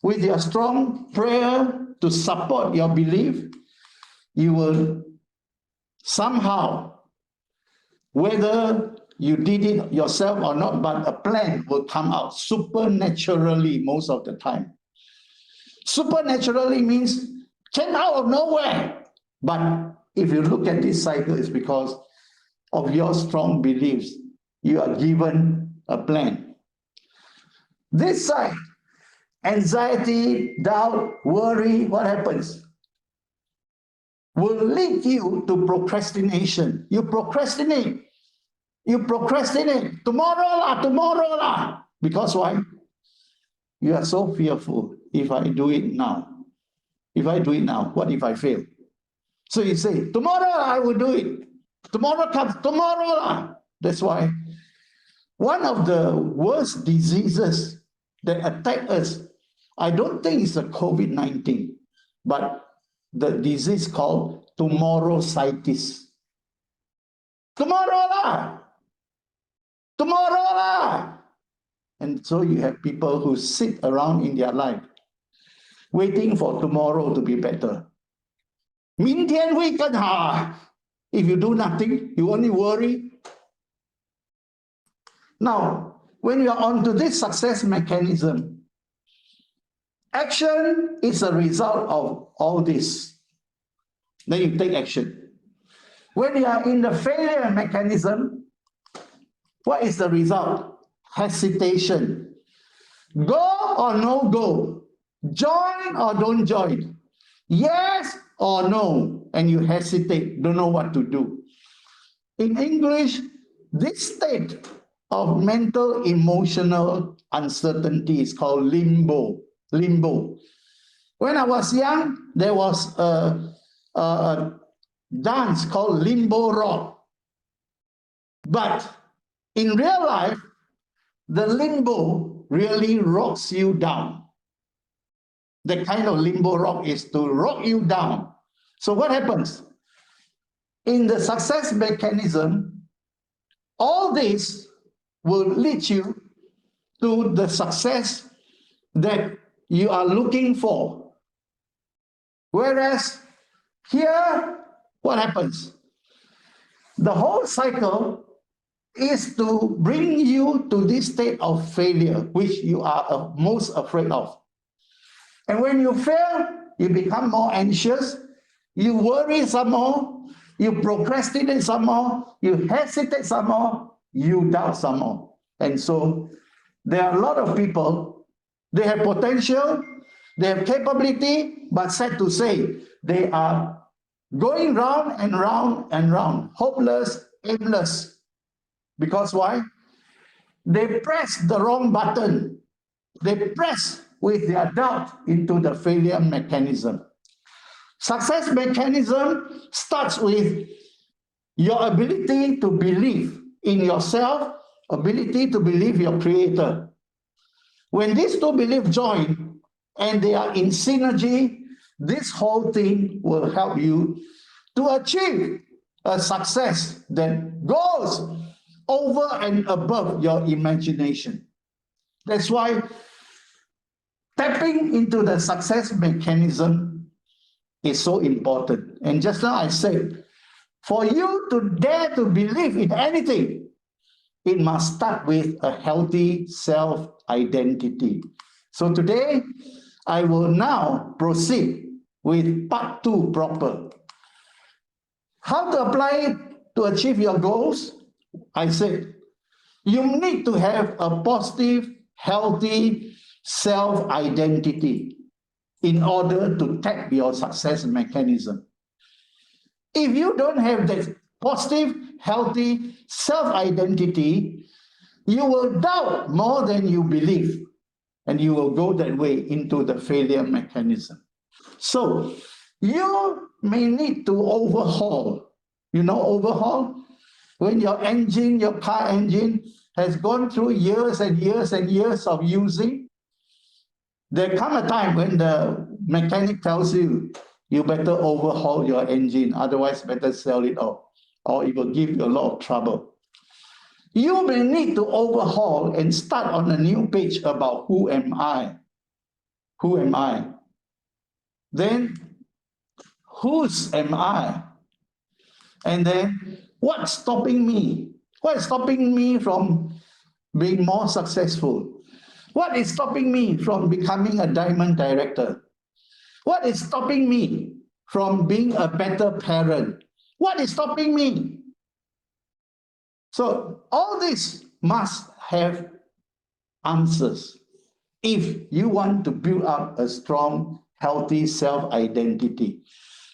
with your strong prayer to support your belief, you will somehow, whether you did it yourself or not, but a plan will come out supernaturally most of the time. Supernaturally means came out of nowhere. But if you look at this cycle, it's because of your strong beliefs. You are given a plan. This side, anxiety, doubt, worry, what happens? Will lead you to procrastination. You procrastinate. You procrastinate. Tomorrow lah. Because why? You are so fearful. If I do it now, what if I fail? So you say, tomorrow I will do it. Tomorrow comes, tomorrow lah. That's why one of the worst diseases that attack us, I don't think it's a COVID-19, but the disease called tomorrow-citis. Tomorrow lah. Tomorrow lah. And so you have people who sit around in their life waiting for tomorrow to be better. 明天会更好啊. If you do nothing, you only worry. Now, when you are onto this success mechanism, action is a result of all this. Then you take action. When you are in the failure mechanism, what is the result? Hesitation. Go or no go? Join or don't join? Yes or no? And you hesitate, don't know what to do. In English, this state of mental emotional uncertainty is called limbo. Limbo. When I was young, there was a dance called limbo rock. But in real life, the limbo really rocks you down. The kind of limbo rock is to rock you down. So what happens? In the success mechanism, all this will lead you to the success that you are looking for. Whereas here, what happens? The whole cycle is to bring you to this state of failure, which you are most afraid of. And when you fail, you become more anxious, you worry some more, you procrastinate some more, you hesitate some more, you doubt some more. And so there are a lot of people, they have potential, they have capability, but sad to say, they are going round and round and round, hopeless, aimless. Because why? They press the wrong button. They press with their doubt into the failure mechanism. Success mechanism starts with your ability to believe in yourself, ability to believe your creator. When these two beliefs join and they are in synergy, this whole thing will help you to achieve a success that goes over and above your imagination. That's why tapping into the success mechanism is so important. And just now I said, for you to dare to believe in anything, it must start with a healthy self-identity. So today, I will now proceed with part 2 proper. How to apply it to achieve your goals? I said, you need to have a positive, healthy self-identity in order to tap your success mechanism. If you don't have that positive, healthy self-identity, you will doubt more than you believe, and you will go that way into the failure mechanism. So, You may need to overhaul. You know, overhaul? When your engine, your car engine has gone through years and years and years of using, there come a time when the mechanic tells you, you better overhaul your engine, otherwise better sell it off, or it will give you a lot of trouble. You may need to overhaul and start on a new page about who am I? Who am I? Then, whose am I? And then, what's stopping me? What is stopping me from being more successful? What is stopping me from becoming a diamond director? What is stopping me from being a better parent? What is stopping me? So all this must have answers if you want to build up a strong, healthy self-identity.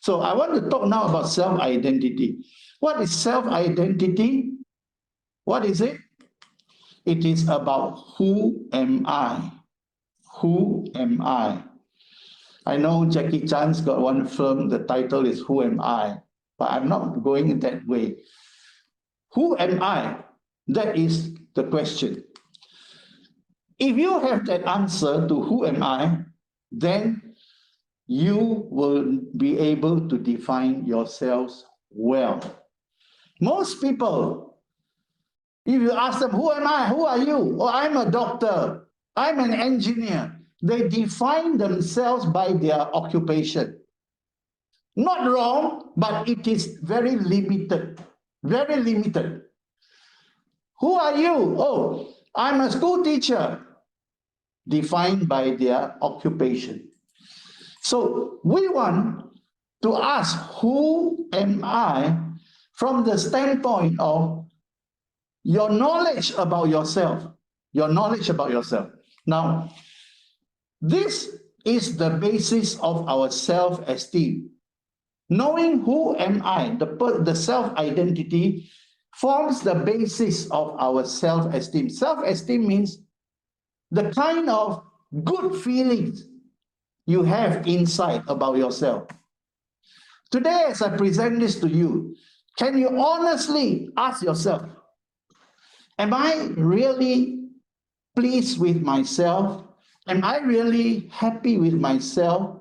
So I want to talk now about self-identity. What is self-identity? What is it? It is about who am I? Who am I? I know Jackie Chan's got one film, the title is Who Am I? But I'm not going that way. Who am I? That is the question. If you have that answer to who am I, then you will be able to define yourselves well. Most people, if you ask them, who am I? Who are you? Oh, I'm a doctor. I'm an engineer. They define themselves by their occupation. Not wrong, but it is very limited. Very limited. Who are you? Oh, I'm a school teacher. Defined by their occupation. So we want to ask, who am I, from the standpoint of your knowledge about yourself. Your knowledge about yourself. Now, this is the basis of our self-esteem. Knowing who am I, the self-identity, forms the basis of our self-esteem. Self-esteem means the kind of good feelings you have inside about yourself. Today, as I present this to you, can you honestly ask yourself, am I really pleased with myself? Am I really happy with myself?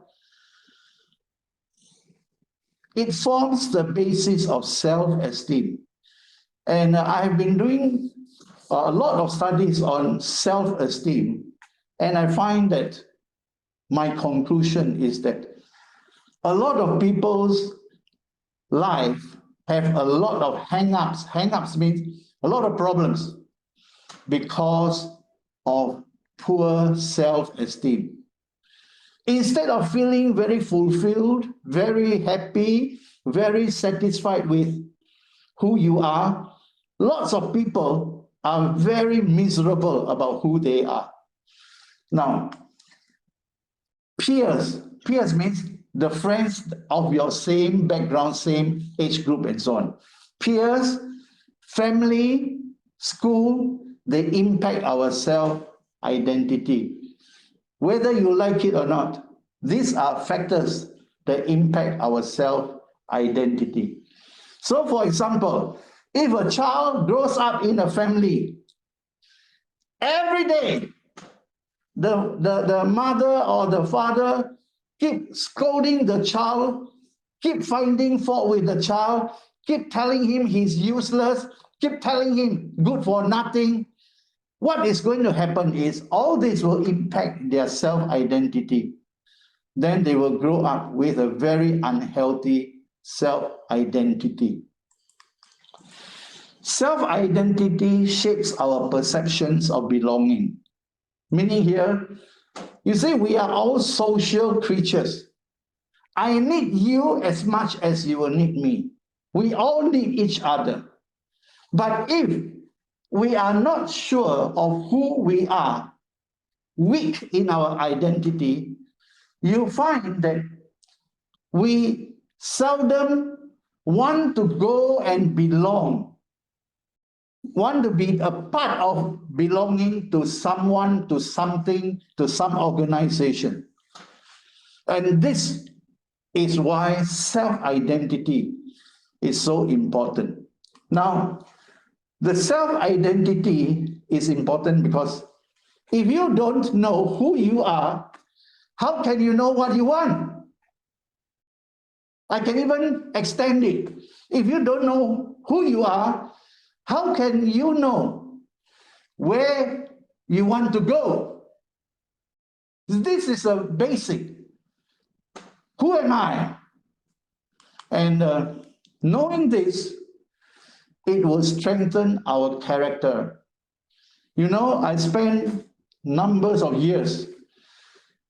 It forms the basis of self-esteem. And I've been doing a lot of studies on self-esteem, and I find that my conclusion is that a lot of people's life have a lot of hang-ups. Hang-ups means a lot of problems because of poor self-esteem. Instead of feeling very fulfilled, very happy, very satisfied with who you are, lots of people are very miserable about who they are. Now, peers means the friends of your same background, same age group, and so on. Peers, family, school, they impact our self-identity. Whether you like it or not, these are factors that impact our self-identity. So, for example, if a child grows up in a family, every day, the mother or the father keep scolding the child, keep finding fault with the child, keep telling him he's useless, keep telling him good for nothing, what is going to happen is all this will impact their self-identity. Then they will grow up with a very unhealthy self-identity. Self-identity shapes our perceptions of belonging. Meaning here, you see, we are all social creatures. I need you as much as you will need me. We all need each other. But if we are not sure of who we are, weak in our identity, you find that we seldom want to go and belong, want to be a part of belonging to someone, to something, to some organization. And this is why self-identity is so important. Now, the self-identity is important because if you don't know who you are, how can you know what you want? I can even extend it. If you don't know who you are, how can you know where you want to go? This is a basic. Who am I? And knowing this, it will strengthen our character. You know, I spent numbers of years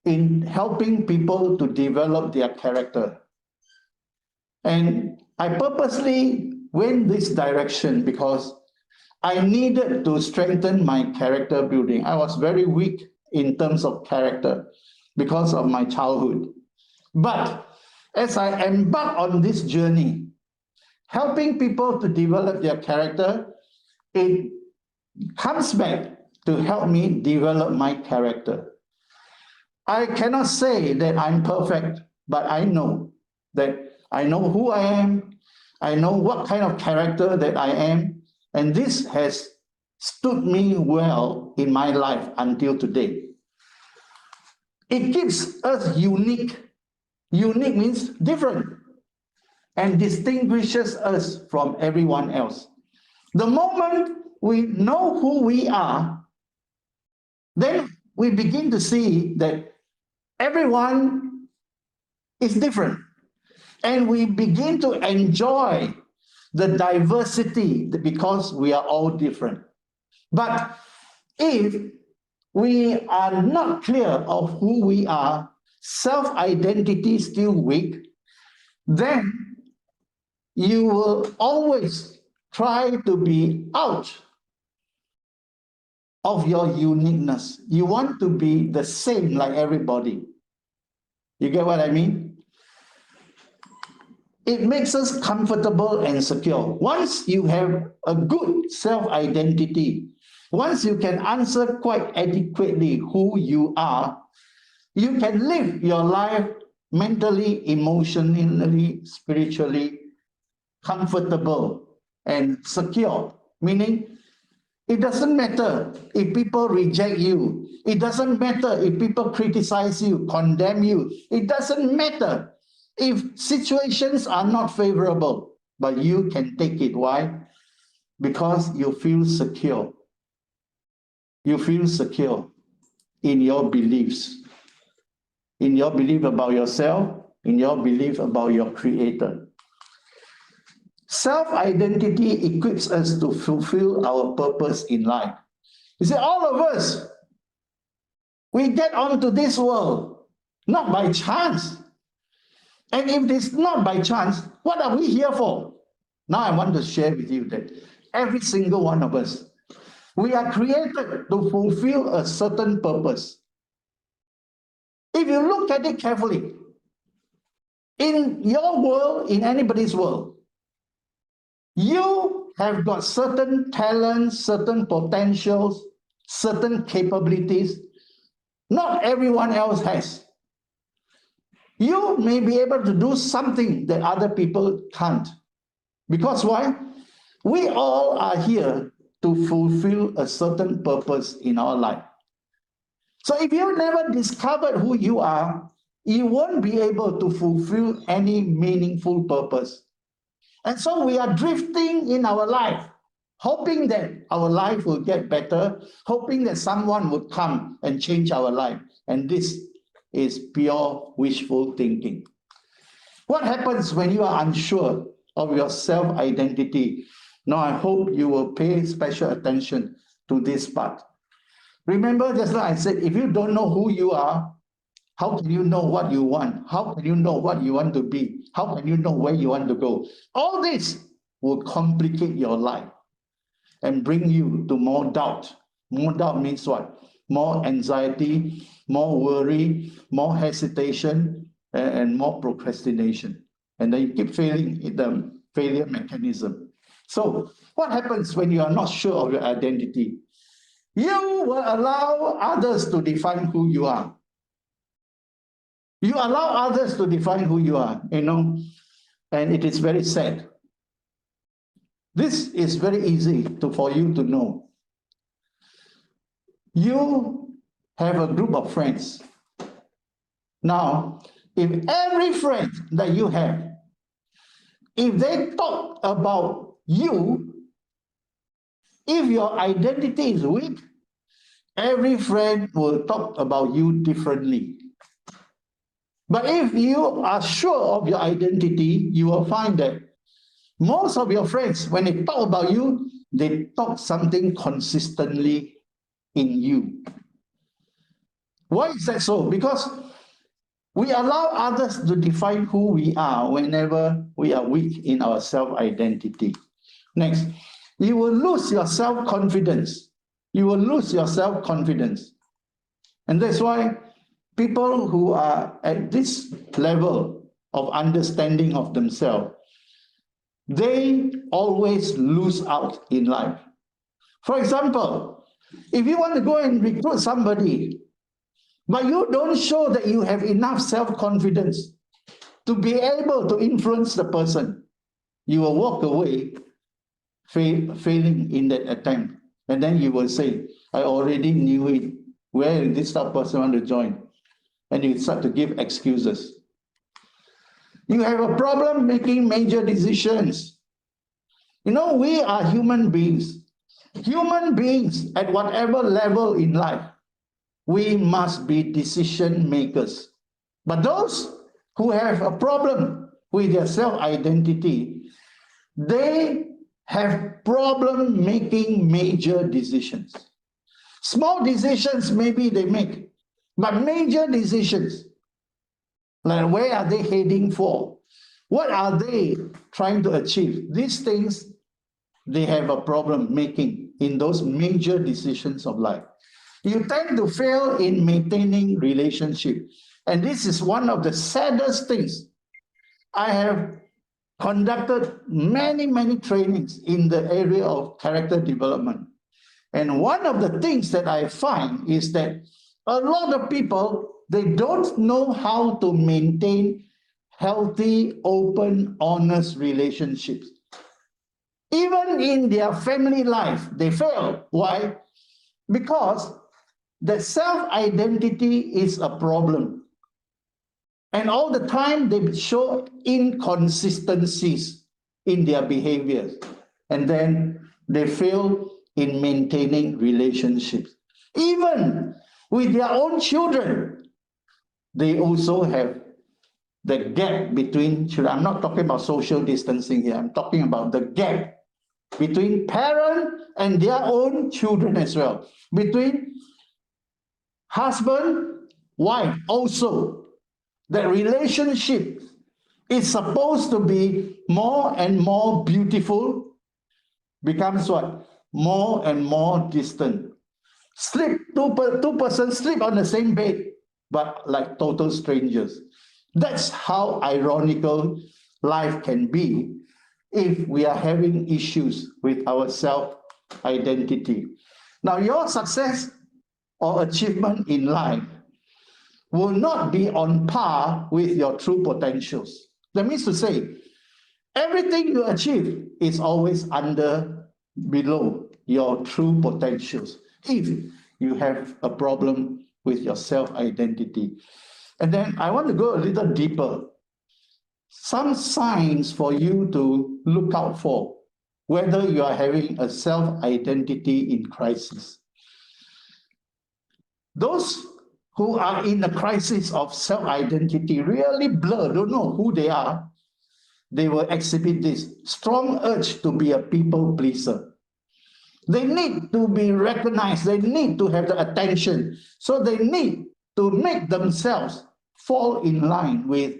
in helping people to develop their character. And I purposely went this direction because I needed to strengthen my character building. I was very weak in terms of character because of my childhood. But as I embark on this journey, helping people to develop their character, it comes back to help me develop my character. I cannot say that I'm perfect, but I know that I know who I am, I know what kind of character that I am, and this has stood me well in my life until today. It keeps us unique. Unique means different and distinguishes us from everyone else. The moment we know who we are, then we begin to see that everyone is different. And we begin to enjoy the diversity because we are all different. But if we are not clear of who we are, self-identity is still weak, then you will always try to be out of your uniqueness. You want to be the same like everybody. You get what I mean? It makes us comfortable and secure. Once you have a good self-identity, once you can answer quite adequately who you are, you can live your life mentally, emotionally, spiritually, comfortable and secure. Meaning, it doesn't matter if people reject you. It doesn't matter if people criticize you, condemn you. It doesn't matter if situations are not favorable, but you can take it. Why? Because you feel secure. You feel secure in your beliefs, in your belief about yourself, in your belief about your Creator. Self-identity equips us to fulfill our purpose in life. You see, all of us, we get onto this world not by chance. And if it's not by chance, what are we here for? Now I want to share with you that every single one of us, we are created to fulfill a certain purpose. If you look at it carefully, in your world, in anybody's world, you have got certain talents, certain potentials, certain capabilities. Not everyone else has. You may be able to do something that other people can't. Because why? We all are here to fulfill a certain purpose in our life. So if you never discovered who you are, you won't be able to fulfill any meaningful purpose. And so we are drifting in our life, hoping that our life will get better, hoping that someone would come and change our life. And this is pure wishful thinking. What happens when you are unsure of your self-identity? Now, I hope you will pay special attention to this part. Remember, just like I said, if you don't know who you are, how can you know what you want? How can you know what you want to be? How can you know where you want to go? All this will complicate your life and bring you to more doubt. More doubt means what? More anxiety, more worry, more hesitation, and more procrastination. And then you keep failing in the failure mechanism. So what happens when you are not sure of your identity? You will allow others to define who you are. You allow others to define who you are, and it is very sad. This is very easy for you to know. You have a group of friends. Now, if every friend that you have, if they talk about you, if your identity is weak, every friend will talk about you differently. But if you are sure of your identity, you will find that most of your friends, when they talk about you, they talk something consistently in you. Why is that so? Because we allow others to define who we are whenever we are weak in our self-identity. Next, you will lose your self-confidence. You will lose your self-confidence. And that's why people who are at this level of understanding of themselves, they always lose out in life. For example, if you want to go and recruit somebody, but you don't show that you have enough self-confidence to be able to influence the person, you will walk away failing in that attempt. And then you will say, I already knew it. Where did this type of person want to join? And you start to give excuses. You have a problem making major decisions. We are human beings. Human beings at whatever level in life, we must be decision makers. But those who have a problem with their self-identity, they have problem making major decisions. Small decisions maybe they make, but major decisions, like where are they heading for? What are they trying to achieve? These things, they have a problem making in those major decisions of life. You tend to fail in maintaining relationship. And this is one of the saddest things. I have conducted many, many trainings in the area of character development. And one of the things that I find is that a lot of people, they don't know how to maintain healthy, open, honest relationships. Even in their family life, they fail. Why? Because the self-identity is a problem. And all the time they show inconsistencies in their behaviors. And then they fail in maintaining relationships. Even with their own children, they also have the gap between children. I'm not talking about social distancing here. I'm talking about the gap between parent and their own children as well. Between husband, wife also. The relationship is supposed to be more and more beautiful, becomes what? More and more distant. Two persons sleep on the same bed, but like total strangers. That's how ironical life can be if we are having issues with our self-identity. Now, your success or achievement in life will not be on par with your true potentials. That means to say, everything you achieve is always below your true potentials if you have a problem with your self-identity. And then I want to go a little deeper. Some signs for you to look out for, whether you are having a self-identity in crisis. Those who are in a crisis of self-identity, really blur, don't know who they are, they will exhibit this strong urge to be a people pleaser. They need to be recognized, they need to have the attention, so they need to make themselves fall in line with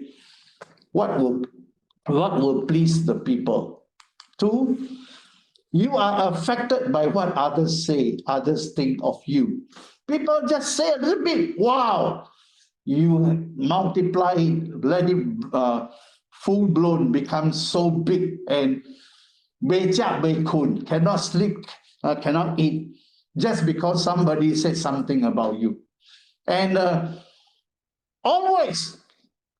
what will please the people. 2, you are affected by what others say, others think of you. People just say a little bit, wow, you multiply it, let it full-blown, becomes so big, and cannot sleep, cannot eat, just because somebody said something about you. And always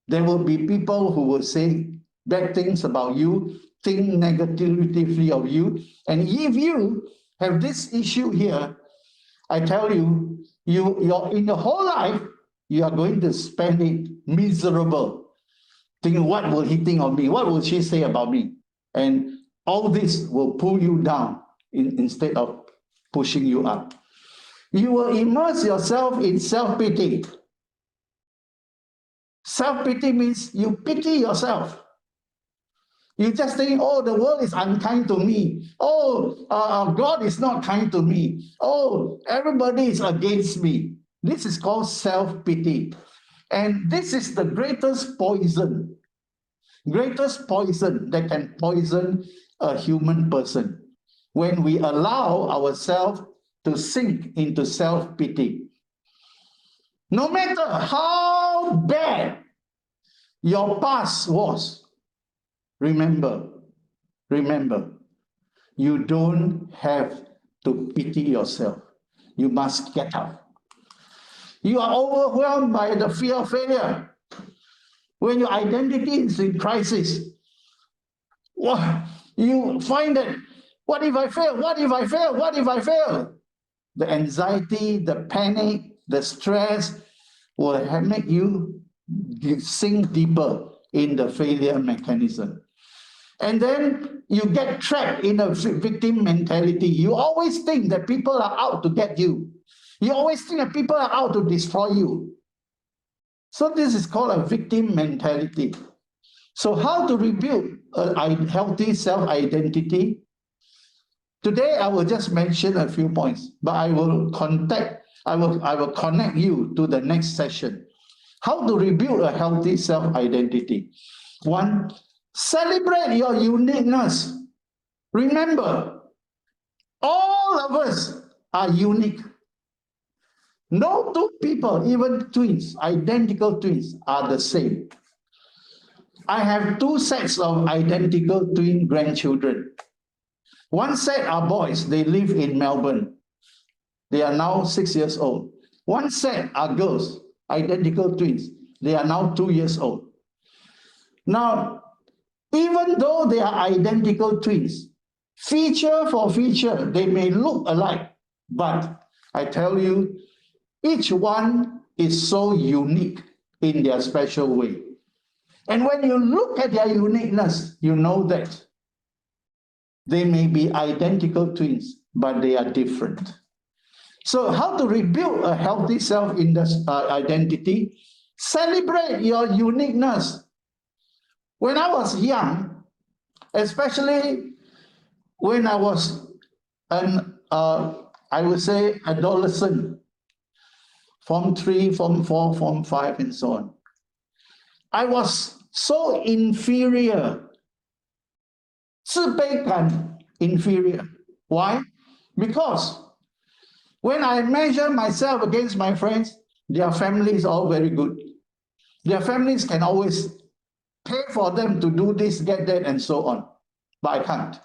There will be people who will say bad things about you, think negatively of you. And if you have this issue here, I tell you, you're in your whole life, you are going to spend it miserable. Thinking, what will he think of me? What will she say about me? And all this will pull you down instead of pushing you up. You will immerse yourself in self-pity. Self-pity means you pity yourself. You just think, oh, the world is unkind to me. Oh, God is not kind to me. Oh, everybody is against me. This is called self-pity. And this is the greatest poison that can poison a human person. When we allow ourselves to sink into self-pity. No matter how bad your past was, remember, you don't have to pity yourself. You must get up. You are overwhelmed by the fear of failure. When your identity is in crisis, you find that, what if I fail? What if I fail? What if I fail? The anxiety, the panic, the stress will make you sink deeper in the failure mechanism. And then you get trapped in a victim mentality. You always think that people are out to get you. You always think that people are out to destroy you. So this is called a victim mentality. So how to rebuild a healthy self-identity? Today, I will just mention a few points, but I will connect you to the next session. How to rebuild a healthy self-identity. 1, celebrate your uniqueness. Remember, all of us are unique. No two people, even twins, identical twins, are the same. I have 2 sets of identical twin grandchildren. One set are boys, they live in Melbourne. They are now 6 years old. One set are girls, identical twins. They are now 2 years old. Now, even though they are identical twins, feature for feature, they may look alike, but I tell you, each one is so unique in their special way. And when you look at their uniqueness, you know that they may be identical twins, but they are different. So how to rebuild a healthy self-identity? Celebrate your uniqueness. When I was young, especially when I was I would say adolescent, Form 3, Form 4, Form 5, and so on, I was so inferior. 自卑感 inferior. Why? Because when I measure myself against my friends, their family is all very good. Their families can always pay for them to do this, get that, and so on. But I can't.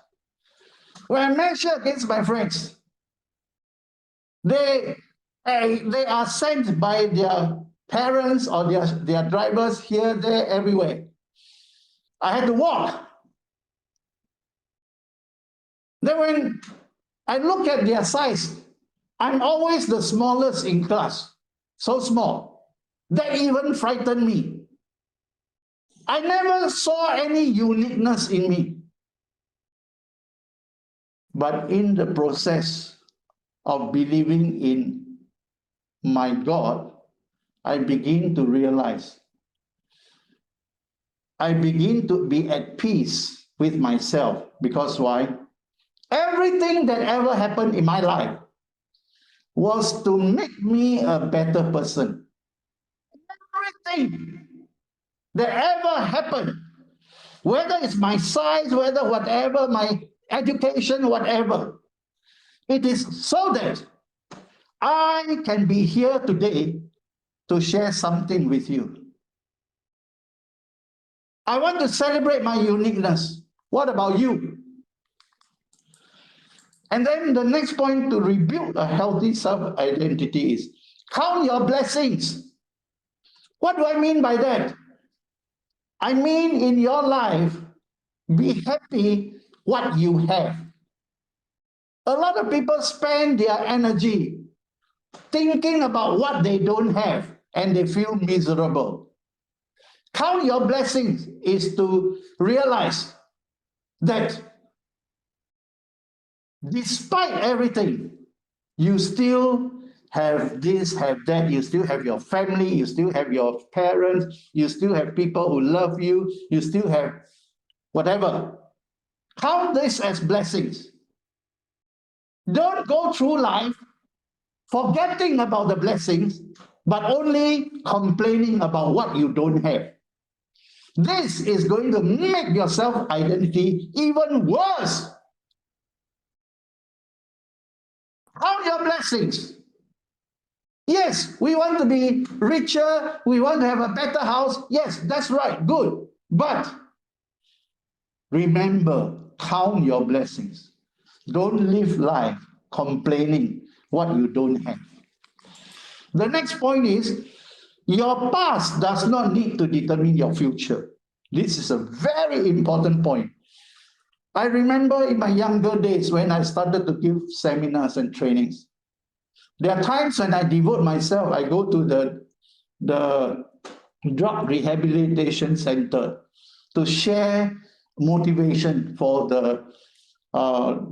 When I measure against my friends, they are sent by their parents or their drivers here, there, everywhere. I had to walk. Then when I look at their size, I'm always the smallest in class, so small. That even frightened me. I never saw any uniqueness in me. But in the process of believing in my God, I begin to realize, I begin to be at peace with myself. Because why? Everything that ever happened in my life was to make me a better person. Everything that ever happened, whether it's my size, whether whatever, my education, whatever, it is so that I can be here today to share something with you. I want to celebrate my uniqueness. What about you? And then the next point to rebuild a healthy self-identity is count your blessings. What do I mean by that? I mean, in your life, be happy what you have. A lot of people spend their energy thinking about what they don't have, and they feel miserable. Count your blessings is to realize that despite everything, you still have this, have that, you still have your family, you still have your parents, you still have people who love you, you still have whatever. Count this as blessings. Don't go through life forgetting about the blessings, but only complaining about what you don't have. This is going to make your self-identity even worse. Count your blessings. Yes, we want to be richer, we want to have a better house. Yes, that's right, good. But remember, count your blessings. Don't live life complaining what you don't have. The next point is, your past does not need to determine your future. This is a very important point. I remember in my younger days when I started to give seminars and trainings, there are times when I devote myself, I go to the drug rehabilitation center to share motivation for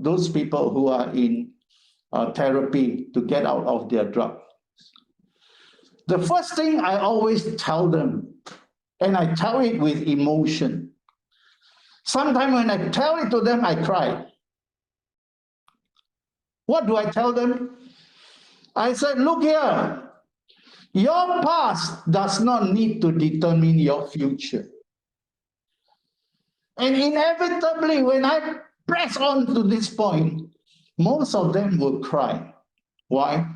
those people who are in therapy to get out of their drug. The first thing I always tell them, and I tell it with emotion. Sometimes when I tell it to them, I cry. What do I tell them? I said, look here, your past does not need to determine your future. And inevitably, when I press on to this point, most of them will cry. Why?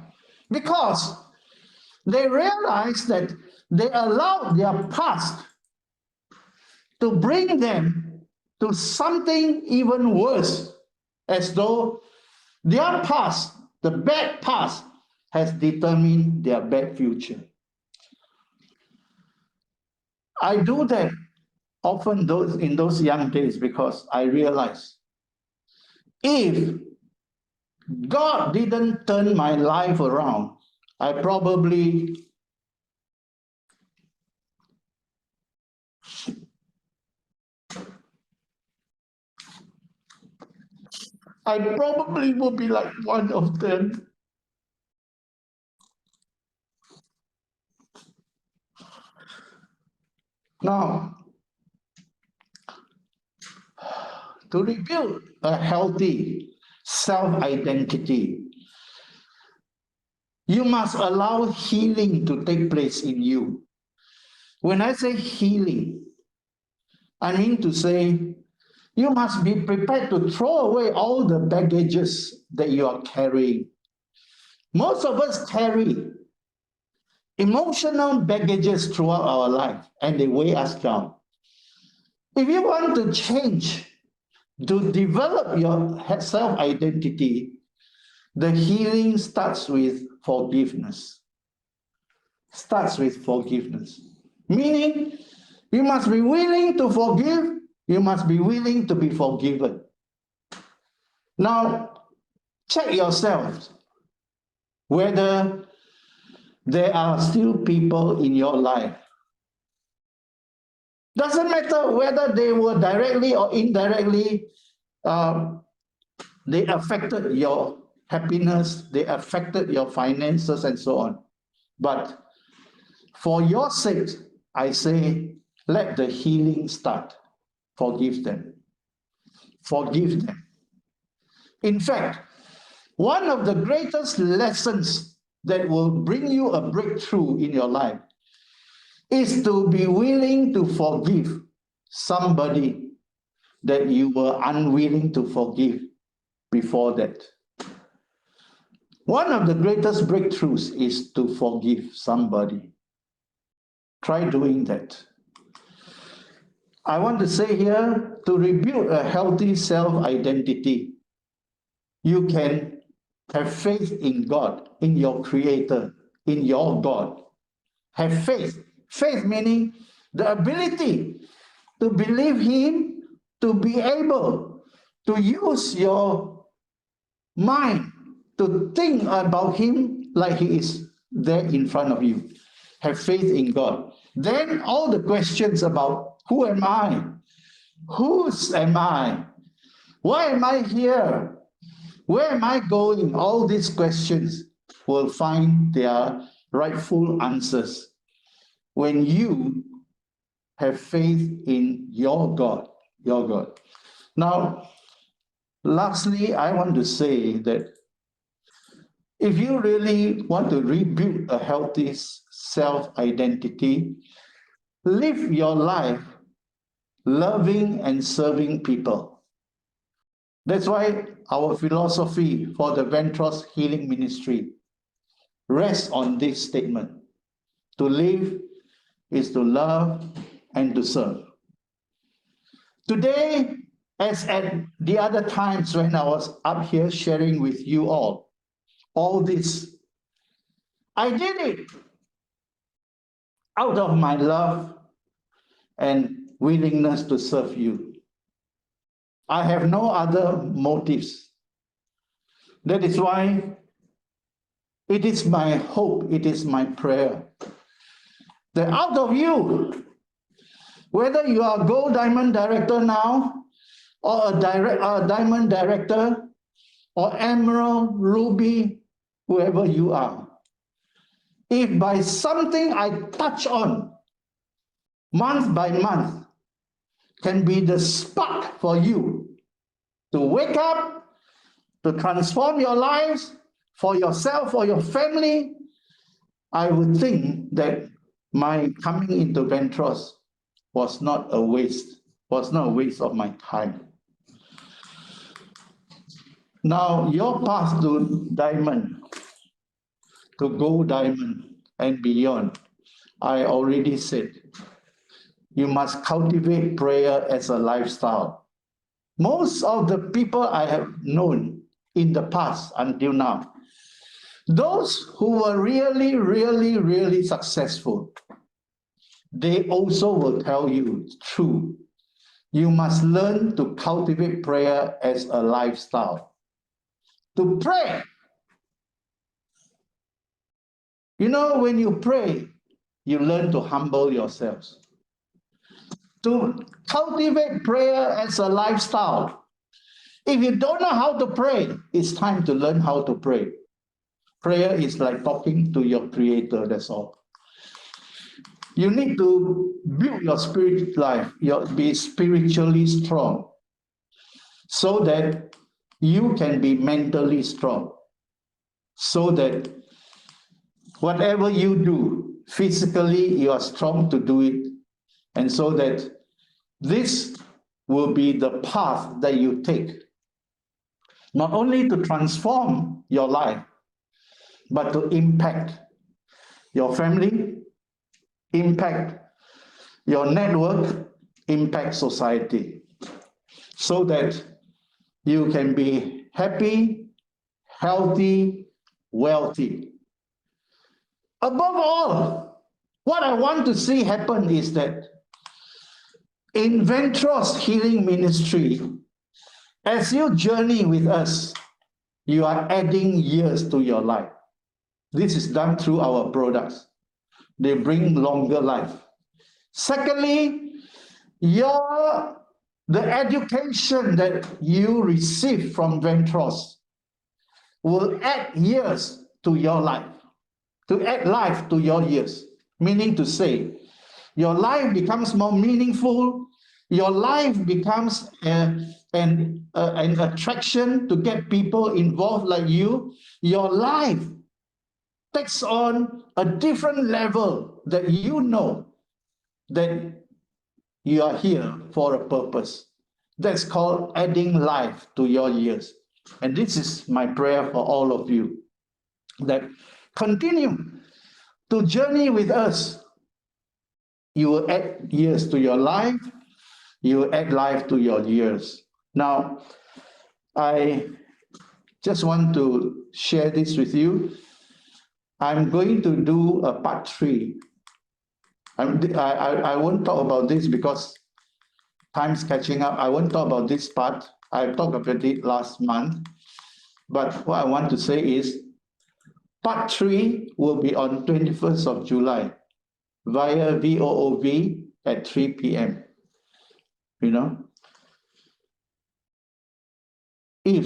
Because they realize that they allowed their past to bring them to something even worse, as though their past, the bad past, has determined their bad future. I do that often in those young days because I realize if God didn't turn my life around, I probably would be like one of them. Now, to rebuild a healthy self-identity, you must allow healing to take place in you. When I say healing, I mean to say you must be prepared to throw away all the baggages that you are carrying. Most of us carry emotional baggages throughout our life, and they weigh us down. If you want to change, to develop your self-identity, the healing starts with forgiveness. Starts with forgiveness. Meaning, you must be willing to forgive, you must be willing to be forgiven. Now, check yourselves whether there are still people in your life. Doesn't matter whether they were directly or indirectly, they affected your happiness, they affected your finances and so on. But for your sake, I say, let the healing start. Forgive them. Forgive them. In fact, one of the greatest lessons that will bring you a breakthrough in your life is to be willing to forgive somebody that you were unwilling to forgive before that. One of the greatest breakthroughs is to forgive somebody. Try doing that. I want to say here, to rebuild a healthy self-identity, you can have faith in God, in your Creator, in your God. Have faith. Faith meaning the ability to believe him, to be able to use your mind to think about him like he is there in front of you. Have faith in God. Then all the questions about who am I? Whose am I? Why am I here? Where am I going? All these questions will find their rightful answers when you have faith in your God, your God. Now, lastly, I want to say that if you really want to rebuild a healthy self-identity, live your life loving and serving people. That's why our philosophy for the Ventros Healing Ministry rests on this statement. To live is to love and to serve. Today, as at the other times when I was up here sharing with you all this, I did it out of my love and willingness to serve you. I have no other motives. That is why it is my hope, it is my prayer that out of you, whether you are a Gold Diamond Director now, or a Diamond Director, or Emerald, Ruby, whoever you are, if by something I touch on month by month can be the spark for you to wake up, to transform your lives, for yourself, for your family, I would think that my coming into Ventros was not a waste of my time. Now, your path to diamond, to Gold Diamond and beyond, I already said, you must cultivate prayer as a lifestyle. Most of the people I have known in the past until now, those who were really, really, really successful, they also will tell you, true, you must learn to cultivate prayer as a lifestyle. To pray. You know, when you pray, you learn to humble yourselves. To cultivate prayer as a lifestyle. If you don't know how to pray, it's time to learn how to pray. Prayer is like talking to your Creator, that's all. You need to build your spirit life, be spiritually strong, so that you can be mentally strong, so that whatever you do, physically you are strong to do it, and so that this will be the path that you take, not only to transform your life, but to impact your family, impact your network, impact society, so that you can be happy, healthy, wealthy. Above all, what I want to see happen is that in Ventros Healing Ministry, as you journey with us, you are adding years to your life. This is done through our products. They bring longer life. Secondly, the education that you receive from Ventros will add years to your life, to add life to your years. Meaning to say, your life becomes more meaningful, your life becomes an attraction to get people involved like you. Your life takes on a different level that you know that you are here for a purpose. That's called adding life to your years. And this is my prayer for all of you, that continue to journey with us. You will add years to your life, you will add life to your years. Now, I just want to share this with you. I'm going to do a part 3. I won't talk about this because time's catching up. I won't talk about this part. I talked about it last month. But what I want to say is, part 3 will be on 21st of July via VOOV at 3 p.m. You know, if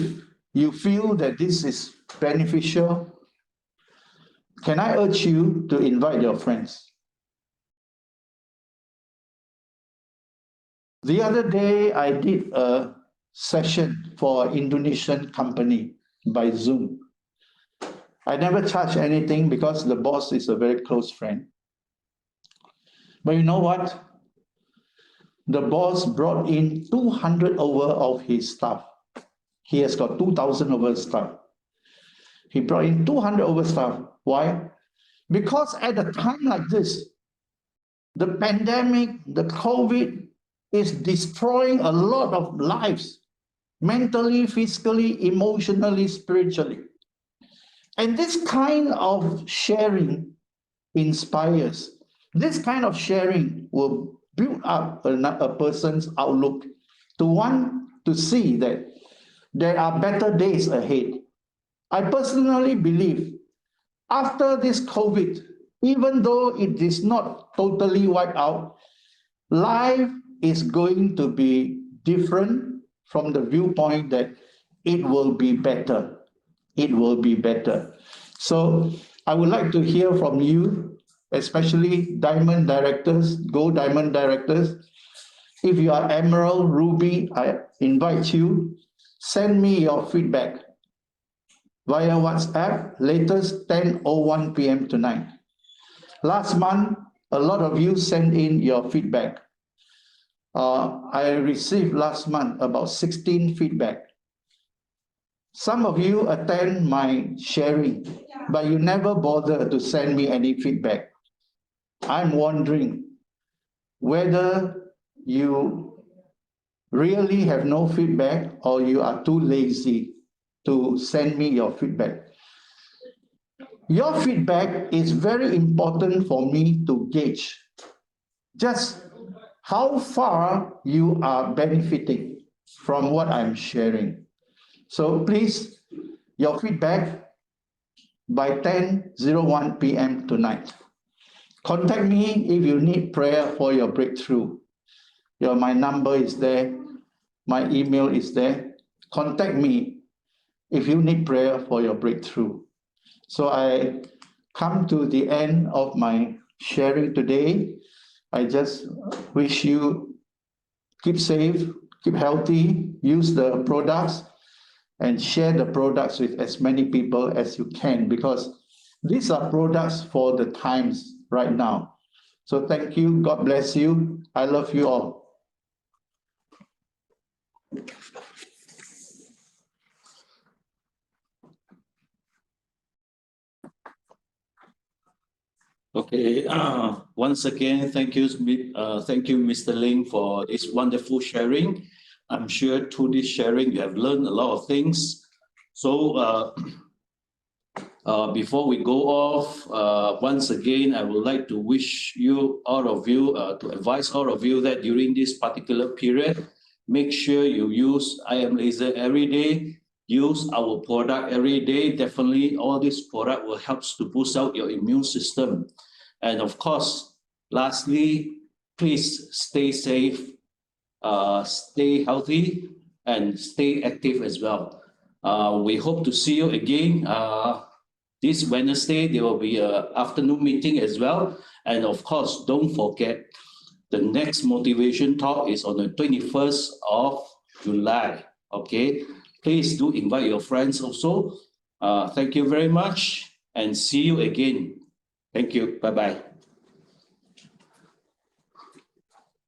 you feel that this is beneficial, can I urge you to invite your friends? The other day, I did a session for an Indonesian company by Zoom. I never charge anything because the boss is a very close friend. But you know what? The boss brought in 200 over of his staff. He has got 2,000 over staff. He brought in 200 over staff. Why? Because at a time like this, the pandemic, the COVID is destroying a lot of lives, mentally, physically, emotionally, spiritually. And this kind of sharing inspires. This kind of sharing will build up a person's outlook to want to see that there are better days ahead. I personally believe after this COVID, even though it is not totally wiped out, life is going to be different from the viewpoint that it will be better. It will be better. So I would like to hear from you, especially Diamond directors, Gold Diamond directors. If you are Emerald, Ruby, I invite you, send me your feedback via WhatsApp, latest 10:01 p.m. tonight. Last month, a lot of you sent in your feedback. I received last month about 16 feedback. Some of you attend my sharing, but you never bother to send me any feedback. I'm wondering whether you really have no feedback or you are too lazy to send me your feedback. Your feedback is very important for me to gauge just how far you are benefiting from what I'm sharing. So please, your feedback by 10:01 p.m. tonight. Contact me if you need prayer for your breakthrough. My number is there. My email is there. Contact me if you need prayer for your breakthrough. So I come to the end of my sharing today. I just wish you keep safe, keep healthy, use the products, and share the products with as many people as you can, because these are products for the times right now. So thank you. God bless you. I love you all. Okay, once again, thank you, Mr. Ling, for this wonderful sharing. I'm sure through this sharing, you have learned a lot of things. So before we go off, once again, I would like to wish you, all of you, to advise all of you that during this particular period, make sure you use IM Laser every day. Use our product every day. Definitely, all this product will help to boost out your immune system. And of course, lastly, please stay safe, stay healthy, and stay active as well. We hope to see you again. This Wednesday, there will be an afternoon meeting as well. And of course, don't forget, the next motivation talk is on the 21st of July. Okay? Please do invite your friends also. Thank you very much and see you again. Thank you. Bye-bye.